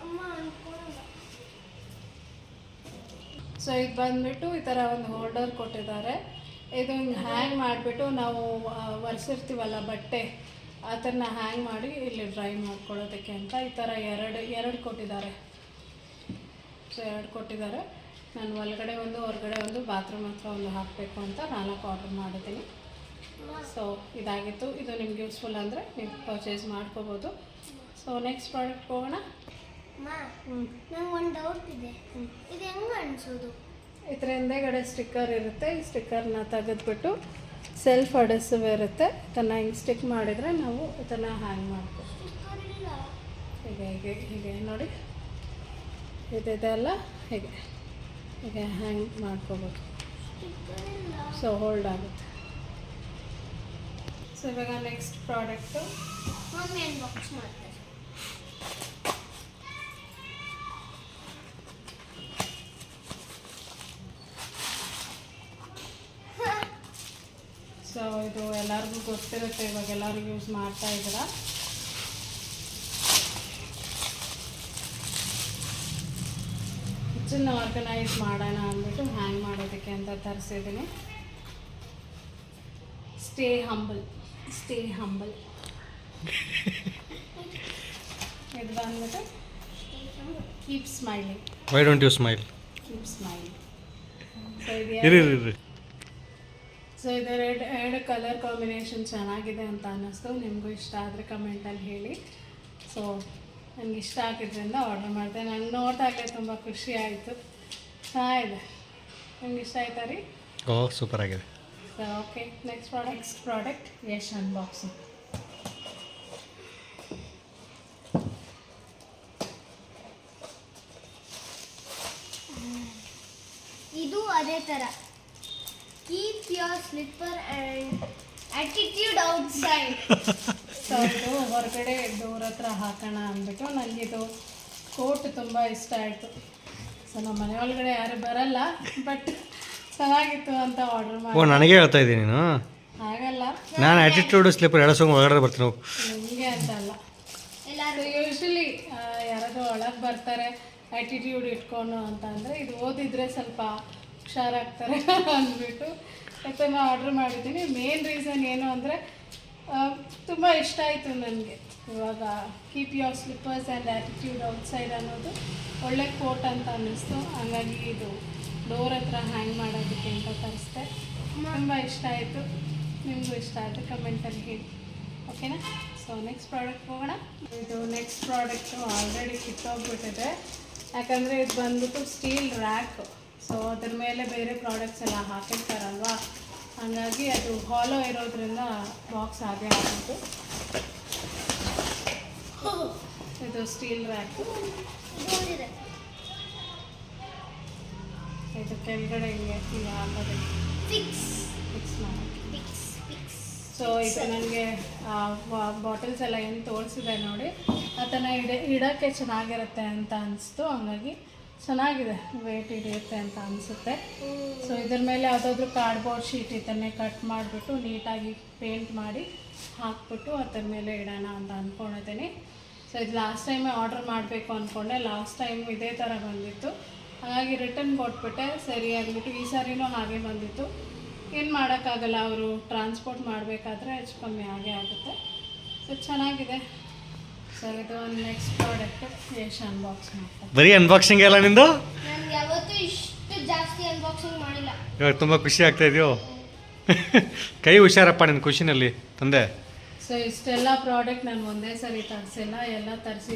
ಅಮ್ಮ ಅನ್ಕೊಳ್ಳಲ್ಲ. ಸೊ ಇದು ಬಂದ್ಬಿಟ್ಟು ಈ ಥರ ಒಂದು ಹೋಲ್ಡರ್ ಕೊಟ್ಟಿದ್ದಾರೆ. ಇದು ಹಿಂಗೆ ಹ್ಯಾಂಗ್ ಮಾಡಿಬಿಟ್ಟು ನಾವು ಒರೆಸಿರ್ತೀವಲ್ಲ ಬಟ್ಟೆ, ಅದನ್ನು ಹ್ಯಾಂಗ್ ಮಾಡಿ ಇಲ್ಲಿ ಡ್ರೈ ಮಾಡ್ಕೊಳ್ಳೋದಕ್ಕೆ ಅಂತ ಈ ಥರ ಎರಡು ಕೊಟ್ಟಿದ್ದಾರೆ. ಸೊ 2 ಕೊಟ್ಟಿದ್ದಾರೆ. ನಾನು ಒಳಗಡೆ ಒಂದು ಹೊರಗಡೆ ಒಂದು ಬಾತ್ರೂಮ್ ಹತ್ರ ಒಂದು ಹಾಕಬೇಕು ಅಂತ 4 ಆರ್ಡ್ರ್ ಮಾಡಿದ್ದೀನಿ. ಸೊ ಇದಾಗಿತ್ತು. ಇದು ನಿಮ್ಗೆ ಯೂಸ್ಫುಲ್ ಅಂದರೆ ನೀವು ಪರ್ಚೇಸ್ ಮಾಡ್ಕೋಬೋದು. ಸೊ ನೆಕ್ಸ್ಟ್ ಪ್ರಾಡಕ್ಟ್ ಹೋಗೋಣ. ನಂಗೆ ಒಂದು ಡೌಟ್ ಇದೆ, ಇದು ಹೆಂಗೆ ಅನಿಸೋದು? ಇದರ ಹಿಂದೆಗಡೆ ಸ್ಟಿಕ್ಕರ್ ಇರುತ್ತೆ. ಈ ಸ್ಟಿಕ್ಕರ್ನ ತೆಗೆದ್ಬಿಟ್ಟು ಸೆಲ್ಫ್ ಅಡೆಸಿವ್ ಇರುತ್ತೆ. ಇದನ್ನು ಹಿಂಗೆ ಸ್ಟಿಕ್ ಮಾಡಿದರೆ ನಾವು ಇದನ್ನು ಹ್ಯಾಂಗ್ ಮಾಡ್ಬೋದು. ಸ್ಟಿಕ್ಕರ್ ಇಲ್ಲ. ಹೀಗೆ ನೋಡಿ, ಇದೆಲ್ಲ ಹೀಗೆ ಹ್ಯಾಂಗ್ ಮಾಡ್ಕೋಬೋದು. ಸ್ಟಿಕ್ಕರ್ ಇಲ್ಲ. ಸೊ ಹೋಲ್ಡ್ ಆಗುತ್ತೆ. ಸೊ ಇವಾಗ ನೆಕ್ಸ್ಟ್ ಪ್ರಾಡಕ್ಟು ಮಮ್ಮಿ ಅನ್ಬಾಕ್ಸ್ ಮಾಡ್ತಾರೆ. ಸೊ ಇದು ಎಲ್ಲರಿಗೂ ಗೊತ್ತಿರುತ್ತೆ, ಇವಾಗ ಎಲ್ಲರೂ ಯೂಸ್ ಮಾಡ್ತಾ ಇದ್ದೀರಾ. ಕಿಚನ್ ಆರ್ಗನೈಸ್ ಮಾಡೋಣ ಅಂದ್ಬಿಟ್ಟು ಹ್ಯಾಂಗ್ ಮಾಡೋದಕ್ಕೆ ಅಂತ ತರಿಸಿದ್ದೀನಿ. Stay humble. ಇದು ಬಂದ್ಬಿಟ್ಟು keep smiling. Why don't you smile? Keep smiling. So ಇದು ಇರಿ. ಸೊ ಇದು ಎರಡು ಕಲರ್ ಕಾಂಬಿನೇಷನ್ ಚೆನ್ನಾಗಿದೆ ಅಂತ ಅನ್ನಿಸ್ತು. ನಿಮಗೂ ಇಷ್ಟ ಆದರೆ ಕಮೆಂಟಲ್ಲಿ ಹೇಳಿ. ಸೊ ನನಗೆ ಇಷ್ಟ ಆಗಿದ್ದರಿಂದ ಆರ್ಡರ್ ಮಾಡಿದೆ. ನಂಗೆ ನೋಡಿದಾಗಲೇ ತುಂಬ ಖುಷಿ ಆಯಿತು. ಚೆನ್ನಾಗಿದೆ. ನಿಮ್ಗೆ ಇಷ್ಟ ಆಯ್ತಾ ರೀ? ಓಹ್ ಸೂಪರ್ ಆಗಿದೆ. So okay, next product Yash unboxing. ಇದು ಅದೇ ಥರ. Keep your slipper and attitude outside. So ಇದು ಹೊರಗಡೆ ಡೋರ್ ಹತ್ರ ಹಾಕೋಣ ಅಂದ್ಬಿಟ್ಟು ನನಗಿದು ಕೋಟ್ ತುಂಬ ಇಷ್ಟ ಆಯಿತು. ಸೊ ನಮ್ಮ ಮನೆ ಒಳಗಡೆ ಯಾರು ಬರಲ್ಲ, ಬಟ್ ಚೆನ್ನಾಗಿತ್ತು ಅಂತ ಆರ್ಡರ್ ಓ ಮಾಡಿ. ನನಗೆ ಹೇಳ್ತಾ ಇದ್ದೀನಿ ನೀನು? ಹಾಗಲ್ಲ, ನಾನು ಆ್ಯಟಿಟ್ಯೂಡ್ ಸ್ಲಿಪ್ಪರ್ ಎಳಸೋಂಗೆ ಒಳಗಡೆ ಬರ್ತೀನಿ. ನಿಮಗೆ ಅಂತ ಅಲ್ಲ. ಎಲ್ಲರೂ ಯೂಶ್ವಲಿ ಯಾರಾದರೂ ಒಳಗೆ ಬರ್ತಾರೆ ಆ್ಯಟಿಟ್ಯೂಡ್ ಇಟ್ಕೊಂಡು ಅಂತ ಅಂದರೆ ಇದು ಓದಿದರೆ ಸ್ವಲ್ಪ ಹುಷಾರಾಗ್ತಾರೆ ಅಂದ್ಬಿಟ್ಟು ಇದನ್ನು ಆರ್ಡ್ರ್ ಮಾಡಿದ್ದೀನಿ. ಮೇನ್ ರೀಸನ್ ಏನು ಅಂದರೆ ತುಂಬ ಇಷ್ಟ ಆಯಿತು ನನಗೆ. ಇವಾಗ keep your slippers and attitude outside ಅನ್ನೋದು ಒಳ್ಳೆ ಕೋಟ್ ಅಂತ ಅನ್ನಿಸ್ತು. ಹಾಗಾಗಿ ಇದು ಡೋರ್ ಹತ್ರ ಹ್ಯಾಂಗ್ ಮಾಡೋದಕ್ಕೆ ಅಂತ ತರಿಸ್ದೆ. ತುಂಬ ಇಷ್ಟ ಆಯಿತು. ನಿಮಗೂ ಇಷ್ಟ ಆಯಿತು ಕಮೆಂಟಲ್ಲಿ ಹೇಳಿ, ಓಕೆನಾ? ಸೊ ನೆಕ್ಸ್ಟ್ ಪ್ರಾಡಕ್ಟ್ ಹೋಗೋಣ. ಇದು ನೆಕ್ಸ್ಟ್ ಪ್ರಾಡಕ್ಟು ಆಲ್ರೆಡಿ ಕಿತ್ತೋಗ್ಬಿಟ್ಟಿದೆ. ಯಾಕಂದರೆ ಇದು ಬಂದ್ಬಿಟ್ಟು ಸ್ಟೀಲ್ ರ್ಯಾಕ್. ಸೊ ಅದ್ರ ಮೇಲೆ ಬೇರೆ ಪ್ರಾಡಕ್ಟ್ಸ್ ಎಲ್ಲ ಹಾಕಿರ್ತಾರಲ್ವ, ಹಾಗಾಗಿ ಅದು ಹಾಲೋ ಇರೋದ್ರಿಂದ ಬಾಕ್ಸ್ ಹಾಗೆ ಆಗಿತ್ತು. ಇದು ಸ್ಟೀಲ್ ರ್ಯಾಕು. ನೋಡಿದೆ. ಇದು ಕೆಳಗಡೆ ಹಿಂಗೆ ಹಿಂಗೆ ಹಾಕೋದಕ್ಕೆ ಫಿಕ್ಸ್ ಫಿಕ್ಸ್ ಮಾಡೋಕ್ಕೆ. Fix fix. ಸೊ ಇದು ನನಗೆ ಬಾಟಲ್ಸ್ ಎಲ್ಲ ಏನು ತೋರಿಸಿದೆ ನೋಡಿ ಅದನ್ನು ಇಡೋಕ್ಕೆ ಚೆನ್ನಾಗಿರುತ್ತೆ ಅಂತ ಅನಿಸ್ತು. ಹಂಗಾಗಿ ಚೆನ್ನಾಗಿದೆ, ವೇಟ್ ಹಿಡಿಯುತ್ತೆ ಅಂತ ಅನಿಸುತ್ತೆ. ಸೊ ಇದ್ರ ಮೇಲೆ ಯಾವುದಾದ್ರೂ ಕಾರ್ಡ್ಬೋರ್ಡ್ ಶೀಟ್ ಇದನ್ನೇ ಕಟ್ ಮಾಡಿಬಿಟ್ಟು ನೀಟಾಗಿ ಪೇಂಟ್ ಮಾಡಿ ಹಾಕ್ಬಿಟ್ಟು ಅದ್ರ ಮೇಲೆ ಇಡೋಣ ಅಂತ ಅಂದ್ಕೊಂಡಿದ್ದೀನಿ. ಸೊ ಇದು ಲಾಸ್ಟ್ ಟೈಮೇ ಆರ್ಡ್ರ್ ಮಾಡಬೇಕು ಅಂದ್ಕೊಂಡೆ, ಲಾಸ್ಟ್ ಟೈಮ್ ಇದೇ ಥರ ಬಂದಿತ್ತು. ಹಾಗಾಗಿ ರಿಟರ್ನ್ ಕೊಟ್ಬಿಟ್ಟೆ, ಸರಿ ಆಗಿಬಿಟ್ಟು ಈ ಸಾರಿನೂ ಹಾಗೆ ಬಂದಿತ್ತು. ಏನು ಮಾಡೋಕ್ಕಾಗಲ್ಲ, ಅವರು ಟ್ರಾನ್ಸ್ಪೋರ್ಟ್ ಮಾಡಬೇಕಾದ್ರೆ ಹೆಚ್ಚು ಕಮ್ಮಿ ಆಗೇ ಆಗುತ್ತೆ. ಸೊ ಚೆನ್ನಾಗಿದೆ. ಸೊ ಇದು ಒಂದು ನೆಕ್ಸ್ಟ್ ಪ್ರಾಡಕ್ಟ್ ಯಶ್ ಅನ್ಬಾಕ್ಸ್ ಮಾಡ್ತಾರೆ. ಬರೀ ಅನ್ಬಾಕ್ಸಿಂಗ್ ಎಲ್ಲ ನಿಂದು? ನಾನು ಯಾವತ್ತೂ ಇಷ್ಟು ಜಾಸ್ತಿ ಅನ್ಬಾಕ್ಸಿಂಗ್ ಮಾಡಿಲ್ಲ. ಇವಾಗ ತುಂಬ ಖುಷಿ ಆಗ್ತಾ ಇದೆಯೋ? ಕೈ ಹುಷಾರಪ್ಪ ನಿನ್ನ ಖುಷಿನಲ್ಲಿ ತಂದೆ. ಸೊ ಇಷ್ಟೆಲ್ಲ ಪ್ರಾಡಕ್ಟ್ ನಾನು ಒಂದೇ ಸರಿ ತರಿಸಿಲ್ಲ, ಎಲ್ಲ ತರಿಸಿ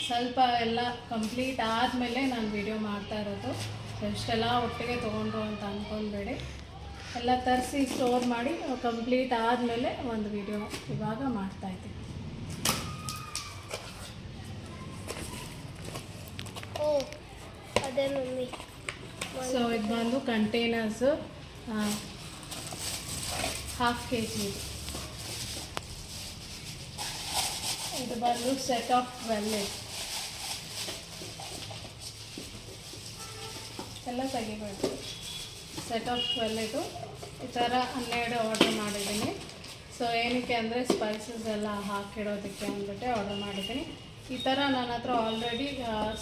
ಸ್ವಲ್ಪ ಎಲ್ಲ ಕಂಪ್ಲೀಟ್ ಆದಮೇಲೆ ನಾನು ವಿಡಿಯೋ ಮಾಡ್ತಾ ಇರೋದು. ಸೊ ಇಷ್ಟೆಲ್ಲ ಒಟ್ಟಿಗೆ ತೊಗೊಂಡ್ರು ಅಂತ ಅಂದ್ಕೊಂಡ್ಬೇಡಿ, ಎಲ್ಲ ತರಿಸಿ ಸ್ಟೋರ್ ಮಾಡಿ ಕಂಪ್ಲೀಟ್ ಆದಮೇಲೆ ಒಂದು ವಿಡಿಯೋ ಇವಾಗ ಮಾಡ್ತಾಯಿದ್ದೀನಿ. ಓ ಅದೇ ಮಮ್ಮಿ. ಸೊ ಇದು ಬಂದು ಕಂಟೈನರ್ಸು 1/2 kg ಇದು ಬಂದು ಸೆಟ್ ಆಫ್ 12 ಎಲ್ಲ ತೆಗಿಬೇಕು. ಸೆಟ್ ಆಫ್ 12 ಈ ಥರ 12 ಆರ್ಡರ್ ಮಾಡಿದ್ದೀನಿ. ಸೊ ಏನಕ್ಕೆ ಅಂದರೆ ಸ್ಪೈಸಸ್ ಎಲ್ಲ ಹಾಕಿಡೋದಕ್ಕೆ ಅಂದ್ಬಿಟ್ಟು ಆರ್ಡರ್ ಮಾಡಿದ್ದೀನಿ. ಈ ಥರ ನನ್ನ ಹತ್ರ ಆಲ್ರೆಡಿ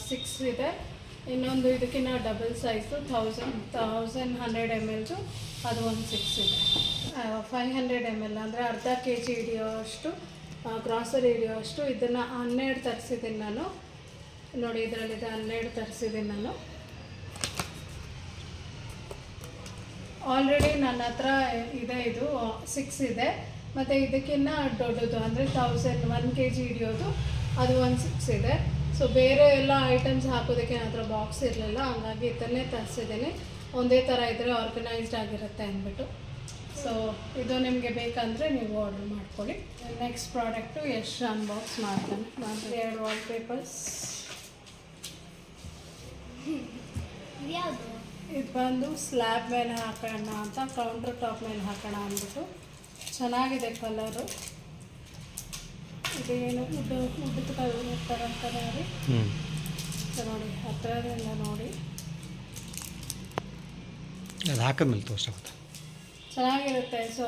6 ಇದೆ. ಇನ್ನೊಂದು ಇದಕ್ಕಿಂತ ಡಬಲ್ ಸೈಜು 1100 ml ಅದು ಒಂದು 6 ಇದೆ. 500 ml ಅಂದರೆ ಅರ್ಧ kg ಹಿಡಿಯೋಷ್ಟು ಗ್ರಾಸರಿ ಹಿಡಿಯೋಷ್ಟು ಇದನ್ನು 12 ತರಿಸಿದ್ದೀನಿ ನಾನು. ನೋಡಿ ಇದರಲ್ಲಿದೆ 12 ತರಿಸಿದ್ದೀನಿ ನಾನು. ಆಲ್ರೆಡಿ ನನ್ನ ಹತ್ರ ಇದೆ, ಇದು 6 ಇದೆ. ಮತ್ತು ಇದಕ್ಕಿಂತ ದೊಡ್ಡದು ಅಂದರೆ 1 kg ಹಿಡಿಯೋದು ಅದು ಒಂದು 6 ಇದೆ. ಸೊ ಬೇರೆ ಎಲ್ಲ ಐಟಮ್ಸ್ ಹಾಕೋದಕ್ಕೆ ನನ್ನ ಹತ್ರ ಬಾಕ್ಸ್ ಇರಲಿಲ್ಲ, ಹಂಗಾಗಿ ಇದನ್ನೇ ತರಿಸಿದ್ದೀನಿ. ಒಂದೇ ಥರ ಇದ್ದರೆ ಆರ್ಗನೈಸ್ಡ್ ಆಗಿರುತ್ತೆ ಅಂದ್ಬಿಟ್ಟು. ಸೊ ಇದು ನಿಮಗೆ ಬೇಕಂದರೆ ನೀವು ಆರ್ಡರ್ ಮಾಡ್ಕೊಳ್ಳಿ. ನೆಕ್ಸ್ಟ್ ಪ್ರಾಡಕ್ಟು ಯಶ್ ಅನ್ಬಾಕ್ಸ್ ಮಾಡ್ತಾನೆ. ನಾನು 2 ವಾಲ್ಪೇಪರ್ಸ್. ಯಾವುದು? ಇದು ಬಂದು ಸ್ಲ್ಯಾಬ್ ಮೇಲೆ ಹಾಕೋಣ ಅಂತ, ಕೌಂಟರ್ ಟಾಪ್ ಮೇಲೆ ಹಾಕೋಣ ಅಂದ್ಬಿಟ್ಟು. ಚೆನ್ನಾಗಿದೆ ಕಲರು. ಇದೇನು ಉದ್ದದ ಕಲರ್ ಥರ ಅಂತಾರೆ ರೀ. ಸೊ ನೋಡಿ ಹತ್ತಿರದಿಂದ ನೋಡಿ, ಅದು ಹಾಕಿದ್ಮೇಲೆ ತೋರಿಸಾಗುತ್ತೆ, ಚೆನ್ನಾಗಿರುತ್ತೆ. ಸೊ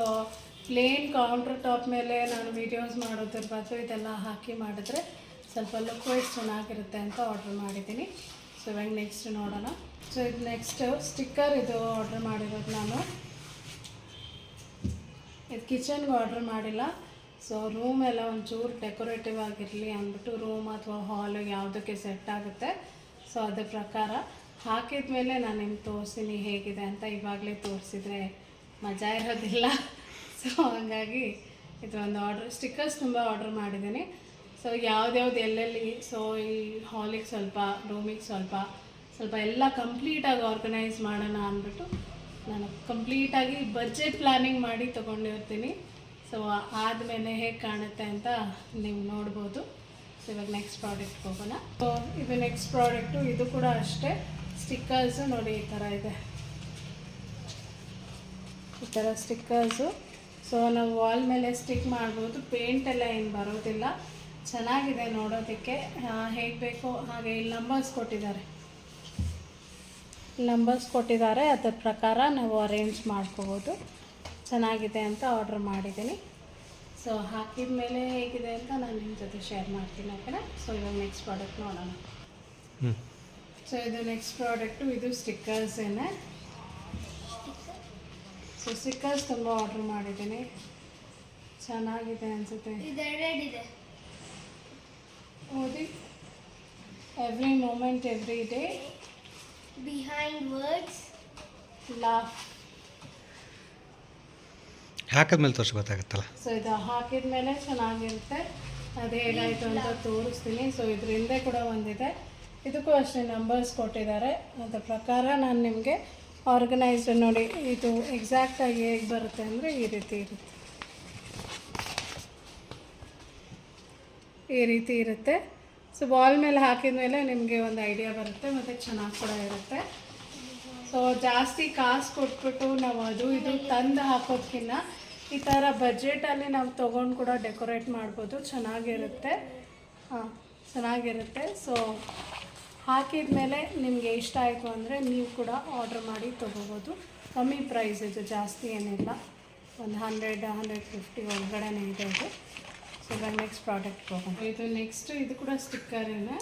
ಪ್ಲೇನ್ ಕೌಂಟರ್ ಟಾಪ್ ಮೇಲೆ ನಾನು ವೀಡಿಯೋಸ್ ಮಾಡೋದ್ರ ಬದಲು ಇದೆಲ್ಲ ಹಾಕಿ ಮಾಡಿದ್ರೆ ಸ್ವಲ್ಪ ಲುಕ್ ವೈಸ್ ಚೆನ್ನಾಗಿರುತ್ತೆ ಅಂತ ಆರ್ಡ್ರ್ ಮಾಡಿದ್ದೀನಿ. ಸೊ ಇವಾಗ ನೆಕ್ಸ್ಟ್ ನೋಡೋಣ. ಸೊ ಇದು ನೆಕ್ಸ್ಟ್ ಸ್ಟಿಕ್ಕರ್, ಇದು ಆರ್ಡ್ರ್ ಮಾಡಿರೋದು ನಾನು. ಇದು ಕಿಚನ್ಗೆ ಆರ್ಡ್ರ್ ಮಾಡಿಲ್ಲ. ಸೊ ರೂಮ್ ಎಲ್ಲ ಒಂಚೂರು ಡೆಕೋರೇಟಿವ್ ಆಗಿರಲಿ ಅಂದ್ಬಿಟ್ಟು, ರೂಮ್ ಅಥವಾ ಹಾಲು ಯಾವುದಕ್ಕೆ ಸೆಟ್ ಆಗುತ್ತೆ ಸೊ ಅದ್ರ ಪ್ರಕಾರ ಹಾಕಿದ ಮೇಲೆ ನಾನು ನಿಮ್ಗೆ ತೋರಿಸ್ತೀನಿ ಹೇಗಿದೆ ಅಂತ. ಇವಾಗಲೇ ತೋರಿಸಿದ್ರೆ ಮಜಾ ಇರೋದಿಲ್ಲ. ಸೊ ಹಾಗಾಗಿ ಇದು ಒಂದು ಆರ್ಡ್ರ್, ಸ್ಟಿಕ್ಕರ್ಸ್ ತುಂಬ ಆರ್ಡ್ರ್ ಮಾಡಿದ್ದೀನಿ. ಸೊ ಯಾವ್ದ್ಯಾವ್ದು ಎಲ್ಲೆಲ್ಲಿ, ಸೊ ಈ ಹಾಲಿಗೆ ಸ್ವಲ್ಪ, ರೂಮಿಗೆ ಸ್ವಲ್ಪ ಎಲ್ಲ ಕಂಪ್ಲೀಟಾಗಿ ಆರ್ಗನೈಸ್ ಮಾಡೋಣ ಅಂದ್ಬಿಟ್ಟು ನಾನು ಕಂಪ್ಲೀಟಾಗಿ ಬಜೆಟ್ ಪ್ಲ್ಯಾನಿಂಗ್ ಮಾಡಿ ತೊಗೊಂಡಿರ್ತೀನಿ. ಸೊ ಆದಮೇಲೆ ಹೇಗೆ ಕಾಣುತ್ತೆ ಅಂತ ನೀವು ನೋಡ್ಬೋದು. ಸೊ ಇವಾಗ ನೆಕ್ಸ್ಟ್ ಪ್ರಾಡಕ್ಟ್ಗೆ ಹೋಗೋಣ. ಸೊ ಇದು ನೆಕ್ಸ್ಟ್ ಪ್ರಾಡಕ್ಟು, ಇದು ಕೂಡ ಅಷ್ಟೇ ಸ್ಟಿಕ್ಕರ್ಸು ನೋಡಿ ಈ ಥರ ಇದೆ, ಈ ಥರ ಸ್ಟಿಕ್ಕರ್ಸು. ಸೊ ನಾವು ವಾಲ್ ಮೇಲೆ ಸ್ಟಿಕ್ ಮಾಡ್ಬೋದು, ಪೇಂಟ್ ಎಲ್ಲ ಏನು ಬರೋದಿಲ್ಲ. ಚೆನ್ನಾಗಿದೆ ನೋಡೋದಕ್ಕೆ, ಹೇಗೆ ಬೇಕೋ ಹಾಗೆ. ಇಲ್ಲಿ ನಂಬರ್ಸ್ ಕೊಟ್ಟಿದ್ದಾರೆ, ಅದರ ಪ್ರಕಾರ ನಾವು ಅರೇಂಜ್ ಮಾಡ್ಕೋಬೋದು. ಚೆನ್ನಾಗಿದೆ ಅಂತ ಆರ್ಡ್ರ್ ಮಾಡಿದ್ದೀನಿ. ಸೊ ಹಾಕಿದ ಮೇಲೆ ಹೇಗಿದೆ ಅಂತ ನಾನು ನಿಮ್ಮ ಜೊತೆ ಶೇರ್ ಮಾಡ್ತೀನಿ, ಓಕೆನಾ? ಸೊ ಇವಾಗ ನೆಕ್ಸ್ಟ್ ಪ್ರಾಡಕ್ಟ್ ನೋಡೋಣ. ಸೊ ಇದು ನೆಕ್ಸ್ಟ್ ಪ್ರಾಡಕ್ಟು, ಇದು ಸ್ಟಿಕ್ಕರ್ಸೇನೆ. ಸೊ ಸ್ಟಿಕ್ಕರ್ಸ್ ತುಂಬ ಆರ್ಡ್ರ್ ಮಾಡಿದ್ದೀನಿ, ಚೆನ್ನಾಗಿದೆ ಅನಿಸುತ್ತೆ. ಇದೆರಡಿದೆ. ಓದಿ. Every moment every day, behind words, laugh. ಹಾಕಿದ್ಮೇಲೆ ತೋರಿಸಿ ಗೊತ್ತಾಗುತ್ತಲ್ಲ. ಸೊ ಇದು ಹಾಕಿದ ಮೇಲೆ ಚೆನ್ನಾಗಿರುತ್ತೆ. ಅದು ಹೇಗಾಯಿತು ಅಂತ ತೋರಿಸ್ತೀನಿ. ಸೊ ಇದ್ರ ಹಿಂದೆ ಕೂಡ ಒಂದಿದೆ, ಇದಕ್ಕೂ ಅಷ್ಟೇ ನಂಬರ್ಸ್ ಕೊಟ್ಟಿದ್ದಾರೆ. ಅದರ ಪ್ರಕಾರ ನಾನು ನಿಮಗೆ ಆರ್ಗನೈಸ್ಡ್ ನೋಡಿ, ಇದು ಎಕ್ಸಾಕ್ಟಾಗಿ ಹೇಗೆ ಬರುತ್ತೆ ಅಂದರೆ ಈ ರೀತಿ ಇರುತ್ತೆ. ಸೊ ವಾಲ್ ಮೇಲೆ ಹಾಕಿದ ಮೇಲೆ ನಿಮಗೆ ಒಂದು ಐಡಿಯಾ ಬರುತ್ತೆ ಮತ್ತು ಚೆನ್ನಾಗಿ ಕೂಡ ಇರುತ್ತೆ. ಸೊ ಜಾಸ್ತಿ ಕಾಸು ಕೊಟ್ಬಿಟ್ಟು ನಾವು ಅದು ಇದು ತಂದು ಹಾಕೋದ್ಕಿಂತ ಈ ಥರ ಬಜೆಟಲ್ಲಿ ನಾವು ತೊಗೊಂಡು ಕೂಡ ಡೆಕೋರೇಟ್ ಮಾಡ್ಬೋದು, ಚೆನ್ನಾಗಿರುತ್ತೆ. ಹಾಂ, ಚೆನ್ನಾಗಿರುತ್ತೆ. ಸೊ ಹಾಕಿದ ಮೇಲೆ ನಿಮಗೆ ಇಷ್ಟ ಆಯಿತು ಅಂದರೆ ನೀವು ಕೂಡ ಆರ್ಡ್ರ್ ಮಾಡಿ ತೊಗೋಬೋದು. ಕಮ್ಮಿ ಪ್ರೈಸ್ ಇದು, ಜಾಸ್ತಿ ಏನಿಲ್ಲ, ಒಂದು 100-150 ಒಳಗಡೆನೇ ಇದೆ ಇದು. ಸೊ ಇವಾಗ ನೆಕ್ಸ್ಟ್ ಪ್ರಾಡಕ್ಟ್ ಹೋಗೋಣ. ಇದು ನೆಕ್ಸ್ಟ್, ಇದು ಕೂಡ ಸ್ಟಿಕ್ಕರೇನೆ.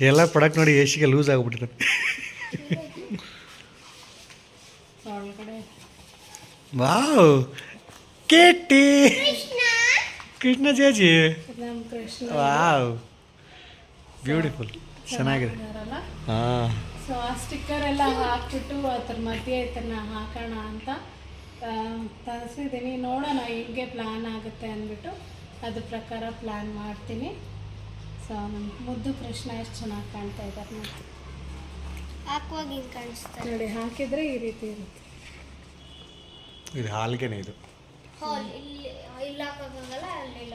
ಎಲ್ಲ ಪ್ರಾಡಕ್ಟ್ ನೋಡಿ ಏಸಿಗೆ ಲೂಸ್ ಆಗಿಬಿಟ್ಟಿದೆ. ಒಳಗಡೆ ವಾವ್, ಕೇಟಿ ಕೃಷ್ಣ ಚಾಚಿ, ನಮ್ಮ ಕೃಷ್ಣ ವಾವ್, ಬ್ಯೂಟಿಫುಲ್, ಚೆನ್ನಾಗಿದೆ. ಇದಾರಲ್ಲ, ಹಾಂ, ಸೊ ಆ ಸ್ಟಿಕ್ಕರ್ ಎಲ್ಲ ಹಾಕ್ಬಿಟ್ಟು ಅದ್ರ ಮಧ್ಯೆ ಇದನ್ನು ಹಾಕೋಣ ಅಂತ ತರಿಸಿದ್ದೀನಿ. ನೋಡೋಣ ಹೇಗೆ ಪ್ಲ್ಯಾನ್ ಆಗುತ್ತೆ ಅಂದ್ಬಿಟ್ಟು ಅದ್ರ ಪ್ರಕಾರ ಪ್ಲ್ಯಾನ್ ಮಾಡ್ತೀನಿ. ಸೊ ನಮ್ಮ ಮುದ್ದು ಕೃಷ್ಣ ಎಷ್ಟು ಚೆನ್ನಾಗಿ ಕಾಣ್ತಾ ಇದ್ದಾರೆ ನೋಡಿ. ಹಾಕುವಾಗ ಹಿಂಗೆ ಕಾಣಿಸ್ತಾರೆ. ನೋಡಿ, ಹಾಕಿದರೆ ಈ ರೀತಿ ಇರುತ್ತೆ. ಇದು ಹಾಲ್ಗೆನೆ ಇದು. ಹಾಲ್ ಇಲ್ಲಿ ಹಾಕೋಕ್ಕಾಗಲ್ಲ, ಅಲ್ಲಿಲ್ಲ.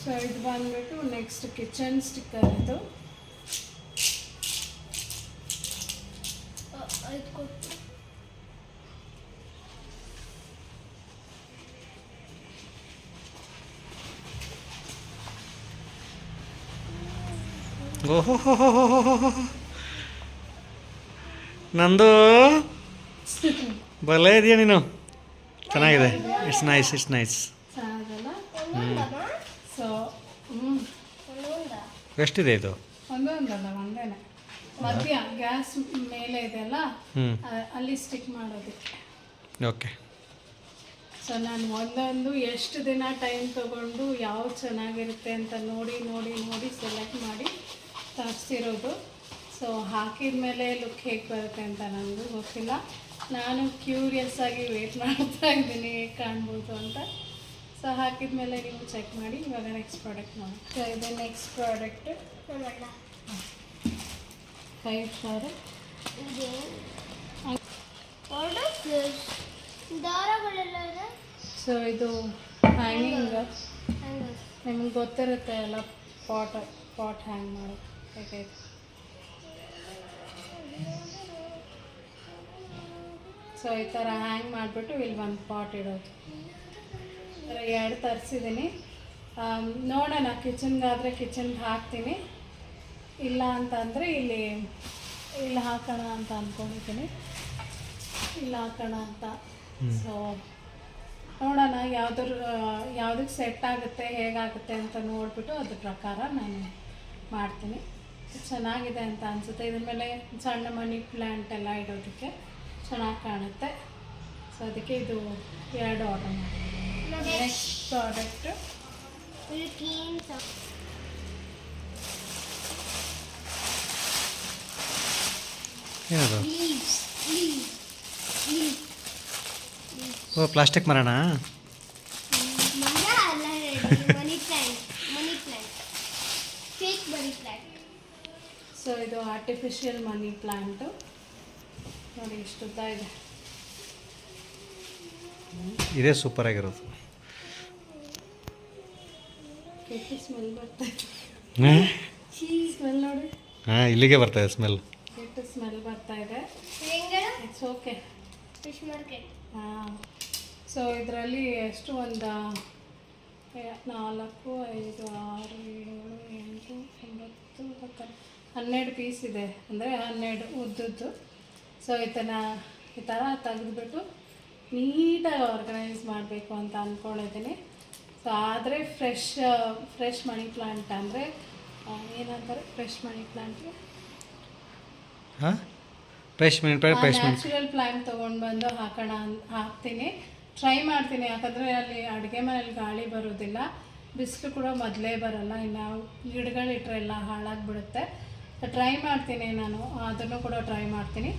ಸೊ ಇದು ಬಂದ್ಬಿಟ್ಟು ನೆಕ್ಸ್ಟ್ ಕಿಚನ್ ಸ್ಟಿಕ್ಕರ್ ಇದು. ಇದು ಕೊಟ್ಟು ಓಹೋ, ನಂದು ಬಲೆ ಇದೆಯಾ ನೀನು, ಚೆನ್ನಾಗಿದೆ. It's nice, it's nice. ಚೆನ್ನಾಗಲ್ಲ. ಒಂದೊಂದಮ್ಮ ಸೊ ಒಂದೊಂದ ಎಷ್ಟಿದೆ ಇದು? ಒಂದೊಂದಲ್ಲ, ಒಂದೇನೆ. ಮಧ್ಯ ಗ್ಯಾಸ್ ಮೇಲೆ ಇದೆಯಲ್ಲ, ಹ್ಞೂ, ಅಲ್ಲಿ ಸ್ಟಿಕ್ ಮಾಡೋದಕ್ಕೆ. ಓಕೆ. ಸೊ ನಾನು ಒಂದೊಂದು ಎಷ್ಟು ದಿನ ಟೈಮ್ ತೊಗೊಂಡು ಯಾವ್ದು ಚೆನ್ನಾಗಿರುತ್ತೆ ಅಂತ ನೋಡಿ ನೋಡಿ ನೋಡಿ ಸೆಲೆಕ್ಟ್ ಮಾಡಿ ತರಿಸಿರೋದು. ಸೊ ಹಾಕಿದ ಮೇಲೆ ಲುಕ್ ಹೇಗೆ ಬರುತ್ತೆ ಅಂತ ನನಗೂ ಗೊತ್ತಿಲ್ಲ. ನಾನು ಕ್ಯೂರಿಯಸ್ ಆಗಿ ವೇಟ್ ಮಾಡ್ತಾ ಇದ್ದೀನಿ ಹೇಗೆ ಕಾಣ್ಬೋದು ಅಂತ. ಸೊ ಹಾಕಿದ ಮೇಲೆ ನೀವು ಚೆಕ್ ಮಾಡಿ. ಇವಾಗ ನೆಕ್ಸ್ಟ್ ಪ್ರಾಡಕ್ಟ್ ನೋಡಿ. ಸೊ ಇದು ನೆಕ್ಸ್ಟ್ ಪ್ರಾಡಕ್ಟ್, ನಮ್ಮಣ್ಣ ಕೈ ಫ್ಲವರ್. ದಾರಗಳೆಲ್ಲ ಇದೆ. ಸೊ ಇದು ಹ್ಯಾಂಗಿಂಗ್, ಹಂಗೆ ನಿಮ್ಗೆ ಗೊತ್ತಿರುತ್ತೆ ಎಲ್ಲ, ಪಾಟ್ ಹ್ಯಾಂಗ್ ಮಾಡೋದು ಹೇಗೆ. ಸೊ ಈ ಥರ ಹ್ಯಾಂಗ್ ಮಾಡಿಬಿಟ್ಟು ಇಲ್ಲಿ ಒಂದು ಪಾಟ್ ಇಡೋದು. ಈ ಥರ 2 ತರಿಸಿದ್ದೀನಿ. ನೋಡೋಣ, ಕಿಚನ್ಗಾದರೆ ಕಿಚನ್ಗೆ ಹಾಕ್ತೀನಿ, ಇಲ್ಲ ಅಂತಂದರೆ ಇಲ್ಲಿ ಹಾಕೋಣ ಅಂತ ಅಂದ್ಕೊಂಡಿದ್ದೀನಿ. ಇಲ್ಲಿ ಹಾಕೋಣ ಅಂತ. ಸೊ ನೋಡೋಣ ಯಾವುದಕ್ಕೆ ಸೆಟ್ ಆಗುತ್ತೆ, ಹೇಗಾಗುತ್ತೆ ಅಂತ ನೋಡಿಬಿಟ್ಟು ಅದ್ರ ಪ್ರಕಾರ ನಾನು ಮಾಡ್ತೀನಿ. ಚೆನ್ನಾಗಿದೆ ಅಂತ ಅನಿಸುತ್ತೆ. ಇದ್ರ ಮೇಲೆ ಸಣ್ಣ ಮನಿ ಪ್ಲ್ಯಾಂಟ್ ಎಲ್ಲ ಇಡೋದಕ್ಕೆ ಚೆನ್ನಾಗಿ ಕಾಣುತ್ತೆ. ಸೊ ಅದಕ್ಕೆ ಇದು 2 ಆರ್ಡರ್ ಮಾಡಿ. ನೆಕ್ಸ್ಟ್ ಪ್ರಾಡಕ್ಟು ಇಲ್ಲಿ ಕ್ಲೀನ್ ಏನದು? ಲೀವ್ಸ್ ಲೀವ್ಸ್ ಲೀವ್ಸ್ ಓ, ಪ್ಲಾಸ್ಟಿಕ್ ಮರಣ. ಮರ ಅಲ್ಲ, money plant fake money plant. So ಇದು ಆರ್ಟಿಫಿಷಿಯಲ್ ಮನಿ ಪ್ಲ್ಯಾಂಟು ನೋಡಿ, ಇಷ್ಟು ಉದ್ದ ಇದೆ. ಇದೇ ಸೂಪರ್ ಆಗಿರೋದು. ಕೆಟ್ಟ ಸ್ಮೆಲ್ ಬರ್ತಾ ಇದೆ. ಹಾಂ, ಸ್ಮೆಲ್ ನೋಡಿ, ಹಾಂ, ಇಲ್ಲಿಗೆ ಬರ್ತಾಯಿದೆ ಸ್ಮೆಲ್. ಕೆಟ್ಟ ಸ್ಮೆಲ್ ಬರ್ತಾ ಇದೆ. ಹೆಂಗಡ ಇಟ್ಸ್ ಓಕೆ. Fish market. ಹಾಂ. ಸೊ ಇದರಲ್ಲಿ ಎಷ್ಟು ಒಂದು 4, 5, 6, 7, 8, 9, 10, 12 ಪೀಸ್ ಇದೆ. ಅಂದರೆ 12 ಉದ್ದದ್ದು. ಸೊ ಈ ಥರ ತೆಗೆದುಬಿಟ್ಟು ನೀಟಾಗಿ ಆರ್ಗನೈಸ್ ಮಾಡಬೇಕು ಅಂತ ಅಂದ್ಕೊಂಡಿದ್ದೀನಿ. ಸೊ ಆದರೆ ಫ್ರೆಶ್ ಮನಿ ಪ್ಲಾಂಟ್ ಅಂದರೆ ಏನಂತಾರೆ, ಫ್ರೆಶ್ ಮನಿ ಪ್ಲಾಂಟ್ಗೆ ಹಾಂ, ಫ್ರೆಶ್ ಮಿನಿಟ್ ನ್ಯಾಚುರಲ್ ಪ್ಲಾಂಟ್ ತೊಗೊಂಡು ಬಂದು ಹಾಕ್ತೀನಿ. ಟ್ರೈ ಮಾಡ್ತೀನಿ, ಯಾಕಂದರೆ ಅಲ್ಲಿ ಅಡುಗೆ ಮನೇಲಿ ಗಾಳಿ ಬರೋದಿಲ್ಲ, ಬಿಸಿಲು ಕೂಡ ಮೊದಲೇ ಬರೋಲ್ಲ, ಇನ್ನು ಗಿಡಗಳಿಟ್ರೆ ಎಲ್ಲ ಹಾಳಾಗಿಬಿಡುತ್ತೆ. ಟ್ರೈ ಮಾಡ್ತೀನಿ ನಾನು, ಅದನ್ನು ಕೂಡ ಟ್ರೈ ಮಾಡ್ತೀನಿ.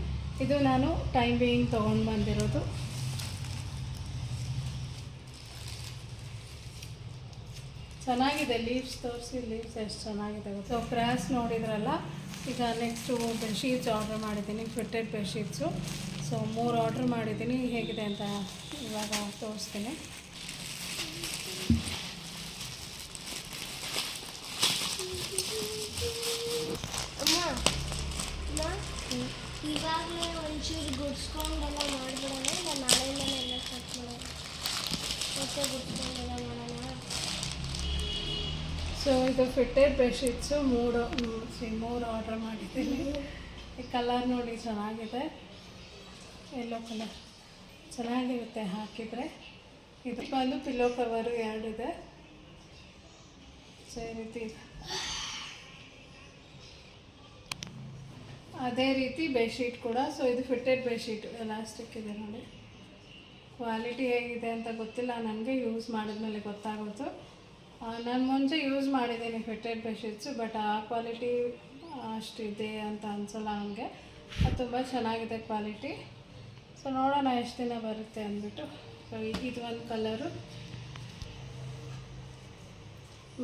ಇದು ನಾನು ಟೈಮ್ ಬೇಯಿಂಗ್ ತೊಗೊಂಡು ಬಂದಿರೋದು. ಚೆನ್ನಾಗಿದೆ. ಲೀವ್ಸ್ ತೋರಿಸಿ, ಲೀವ್ಸ್ ಎಷ್ಟು ಚೆನ್ನಾಗಿದೆ. ಸೊ ಕ್ರಾಸ್ ನೋಡಿದ್ರಲ್ಲ. ಈಗ ನೆಕ್ಸ್ಟು ಬೆಡ್ಶೀಟ್ಸ್ ಆರ್ಡ್ರ್ ಮಾಡಿದ್ದೀನಿ, ಫಿಟ್ಟೆಡ್ ಬೆಡ್ಶೀಟ್ಸು. ಸೊ 3 ಆರ್ಡ್ರ್ ಮಾಡಿದ್ದೀನಿ. ಹೇಗಿದೆ ಅಂತ ಇವಾಗ ತೋರಿಸ್ತೀನಿ. ಅಮ್ಮ ಗುಡ್ಸ್ಕೊಂಡೆಲ್ಲ ಮಾಡಿಬಿಡೋಣ ಇಲ್ಲ ನಾಳೆಯಿಂದನೇ ಎಲ್ಲ ಸ್ಟಾರ್ಟ್ ಮಾಡೋಣ ಮತ್ತೆ ಗುಡ್ಸ್ಕೊಂಡೆಲ್ಲ ಮಾಡೋಣ. ಸೊ ಇದು ಫಿಟ್ಟೆಡ್ ಬೆಡ್ಶೀಟ್ಸು ಮೂರು ಆರ್ಡ್ರ್ ಮಾಡಿದ್ದೀನಿ. ಈ ಕಲರ್ ನೋಡಿ ಚೆನ್ನಾಗಿದೆ, ಯೆಲ್ಲೋ ಕಲರ್ ಚೆನ್ನಾಗಿರುತ್ತೆ ಹಾಕಿದರೆ. ಇದು ಬಂದು ಪಿಲ್ಲೋ ಕವರು 2 ಇದೆ. ಸೊ ಈ ರೀತಿ ಇದೆ. ಅದೇ ರೀತಿ ಬೆಡ್ಶೀಟ್ ಕೂಡ. ಸೊ ಇದು ಫಿಟ್ಟೆಡ್ ಬೆಡ್ಶೀಟ್, ಎಲಾಸ್ಟಿಕ್ ಇದೆ ನೋಡಿ. ಕ್ವಾಲಿಟಿ ಹೇಗಿದೆ ಅಂತ ಗೊತ್ತಿಲ್ಲ ನನಗೆ, ಯೂಸ್ ಮಾಡಿದ್ಮೇಲೆ ಗೊತ್ತಾಗೋದು. ನಾನು ಮುಂಚೆ ಯೂಸ್ ಮಾಡಿದ್ದೀನಿ ಫಿಟ್ಟೆಡ್ ಬೆಡ್ಶೀಟ್ಸು, ಬಟ್ ಆ ಕ್ವಾಲಿಟಿ ಅಷ್ಟಿದೆ ಅಂತ ಅನಿಸಲ್ಲ ನನಗೆ. ಅದು ತುಂಬ ಚೆನ್ನಾಗಿದೆ ಕ್ವಾಲಿಟಿ. ಸೊ ನೋಡೋಣ ಎಷ್ಟು ದಿನ ಬರುತ್ತೆ ಅಂದ್ಬಿಟ್ಟು. ಸೊ ಇದು ಒಂದು ಕಲರು,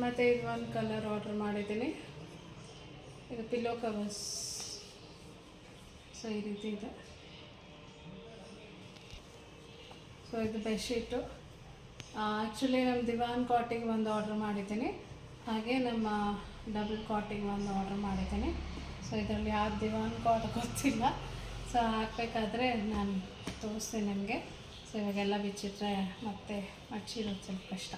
ಮತ್ತು ಇದು ಒಂದು ಕಲರ್ ಆರ್ಡ್ರ್ ಮಾಡಿದ್ದೀನಿ. ಇದು ಪಿಲ್ಲೋ ಕವರ್ಸ್. ಸೊ ಈ ರೀತಿ ಇದೆ. ಸೊ ಇದು ಬೆಡ್ಶೀಟು. ಆ್ಯಕ್ಚುಲಿ ನಮ್ಮ ದಿವಾನ್ ಕಾಟಿಗೆ ಒಂದು ಆರ್ಡ್ರ್ ಮಾಡಿದ್ದೀನಿ, ಹಾಗೆ ನಮ್ಮ ಡಬಲ್ ಕಾಟಿಗೆ ಒಂದು ಆರ್ಡ್ರ್ ಮಾಡಿದ್ದೀನಿ. ಸೊ ಇದರಲ್ಲಿ ಯಾವ್ದು ದಿವಾನ್ ಕಾಟ್ ಗೊತ್ತಿಲ್ಲ. ಸೊ ಹಾಕಬೇಕಾದ್ರೆ ನಾನು ತೋರಿಸ್ತೀನಿ ನಿಮಗೆ. ಸೊ ಇವಾಗೆಲ್ಲ ಬಿಚ್ಚಿಟ್ರೆ ಮತ್ತೆ ಮಡ್ಚಿರೋದು ಸ್ವಲ್ಪ ಕಷ್ಟ.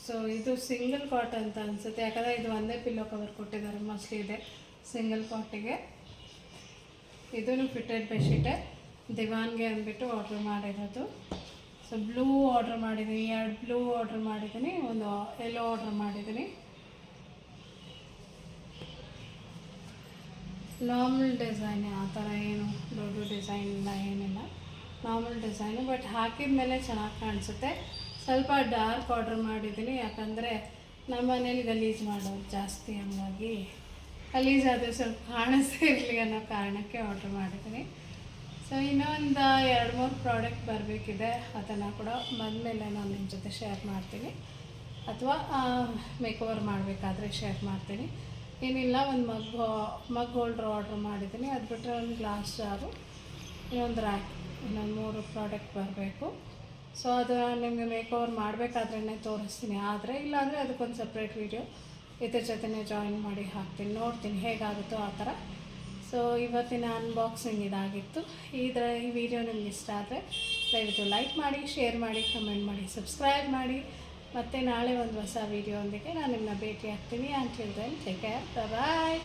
ಸೊ ಇದು ಸಿಂಗಲ್ ಕಾಟ್ ಅಂತ ಅನಿಸುತ್ತೆ, ಯಾಕಂದರೆ ಇದು ಒಂದೇ ಪಿಲ್ಲೋ ಕವರ್ ಕೊಟ್ಟಿದ್ದಾರೆ ಮೋಸ್ಟ್ಲಿ ಇದೆ ಸಿಂಗಲ್ ಕಾಟಿಗೆ. ಇದೂ ಫಿಟ್ಟೆಡ್ ಬೆಡ್ಶೀಟೇ, ದಿವಾನ್ಗೆ ಅಂದ್ಬಿಟ್ಟು ಆರ್ಡ್ರ್ ಮಾಡಿರೋದು. ಸೊ ಬ್ಲೂ ಆರ್ಡ್ರ್ ಮಾಡಿದ್ದೀನಿ, 2 ಬ್ಲೂ ಆರ್ಡ್ರ್ ಮಾಡಿದ್ದೀನಿ, ಒಂದು ಯೆಲ್ಲೋ ಆರ್ಡ್ರ್ ಮಾಡಿದ್ದೀನಿ. ನಾರ್ಮಲ್ ಡಿಸೈನ್, ಆ ಥರ ಏನು ದೊಡ್ಡ ಡಿಸೈನ್ ಇಲ್ಲ, ಏನಿಲ್ಲ, ನಾರ್ಮಲ್ ಡಿಸೈನು. ಬಟ್ ಹಾಕಿದ ಮೇಲೆ ಚೆನ್ನಾಗಿ ಕಾಣಿಸುತ್ತೆ. ಸ್ವಲ್ಪ ಡಾರ್ಕ್ ಆರ್ಡ್ರ್ ಮಾಡಿದ್ದೀನಿ, ಯಾಕಂದರೆ ನಮ್ಮ ಮನೇಲಿ ಗಲೀಜು ಮಾಡೋದು ಜಾಸ್ತಿ, ಹಂಗಾಗಿ ಗಲೀಜಾದರೆ ಸ್ವಲ್ಪ ಕಾಣಿಸ್ತಾ ಇರಲಿ ಅನ್ನೋ ಕಾರಣಕ್ಕೆ ಆರ್ಡ್ರ್ ಮಾಡಿದ್ದೀನಿ. ಸೊ ಇನ್ನೊಂದು 2-3 ಪ್ರಾಡಕ್ಟ್ ಬರಬೇಕಿದೆ, ಅದನ್ನು ಕೂಡ ಬಂದಮೇಲೆ ನಾನು ನಿಮ್ಮ ಜೊತೆ ಶೇರ್ ಮಾಡ್ತೀನಿ, ಅಥವಾ ಮೇಕ್ ಓವರ್ ಮಾಡಬೇಕಾದ್ರೆ ಶೇರ್ ಮಾಡ್ತೀನಿ. ಏನಿಲ್ಲ, ಒಂದು ಮಗ್ ಹೋಲ್ಡ್ರ್ ಆರ್ಡ್ರ್ ಮಾಡಿದ್ದೀನಿ. ಅದು ಬಿಟ್ಟರೆ ಒಂದು ಗ್ಲಾಸ್ ಜಾರು, ಇನ್ನೊಂದು ರ್ಯಾಕ್, ಇನ್ನೊಂದು 3 ಪ್ರಾಡಕ್ಟ್ ಬರಬೇಕು. ಸೊ ಅದು ನಿಮಗೆ ಮೇಕ್ ಓವರ್ ಮಾಡಬೇಕಾದ್ರೇ ತೋರಿಸ್ತೀನಿ. ಆದರೆ ಇಲ್ಲಾಂದರೆ ಅದಕ್ಕೊಂದು ಸಪ್ರೇಟ್ ವೀಡಿಯೋ ಇದ್ರ ಜೊತೆನೇ ಜಾಯಿನ್ ಮಾಡಿ ಹಾಕ್ತೀನಿ, ನೋಡ್ತೀನಿ ಹೇಗಾಗುತ್ತೋ ಆ ಥರ. ಸೊ ಇವತ್ತಿನ ಅನ್ಬಾಕ್ಸಿಂಗ್ ಇದಾಗಿತ್ತು. ಈ ವಿಡಿಯೋ ನಿಮ್ಗೆ ಇಷ್ಟ ಆದರೆ ದಯವಿಟ್ಟು ಲೈಕ್ ಮಾಡಿ, ಶೇರ್ ಮಾಡಿ, ಕಮೆಂಟ್ ಮಾಡಿ, ಸಬ್ಸ್ಕ್ರೈಬ್ ಮಾಡಿ. ಮತ್ತು ನಾಳೆ ಒಂದು ಹೊಸ ವೀಡಿಯೋ ಒಂದಿಗೆ ನಾನು ನಿಮ್ಮನ್ನ ಭೇಟಿ ಆಗ್ತೀನಿ. ಅಂಟಿಲ್ ದೆನ್ ಟೇಕ್ ಕೇರ್, ಬಾಯ್.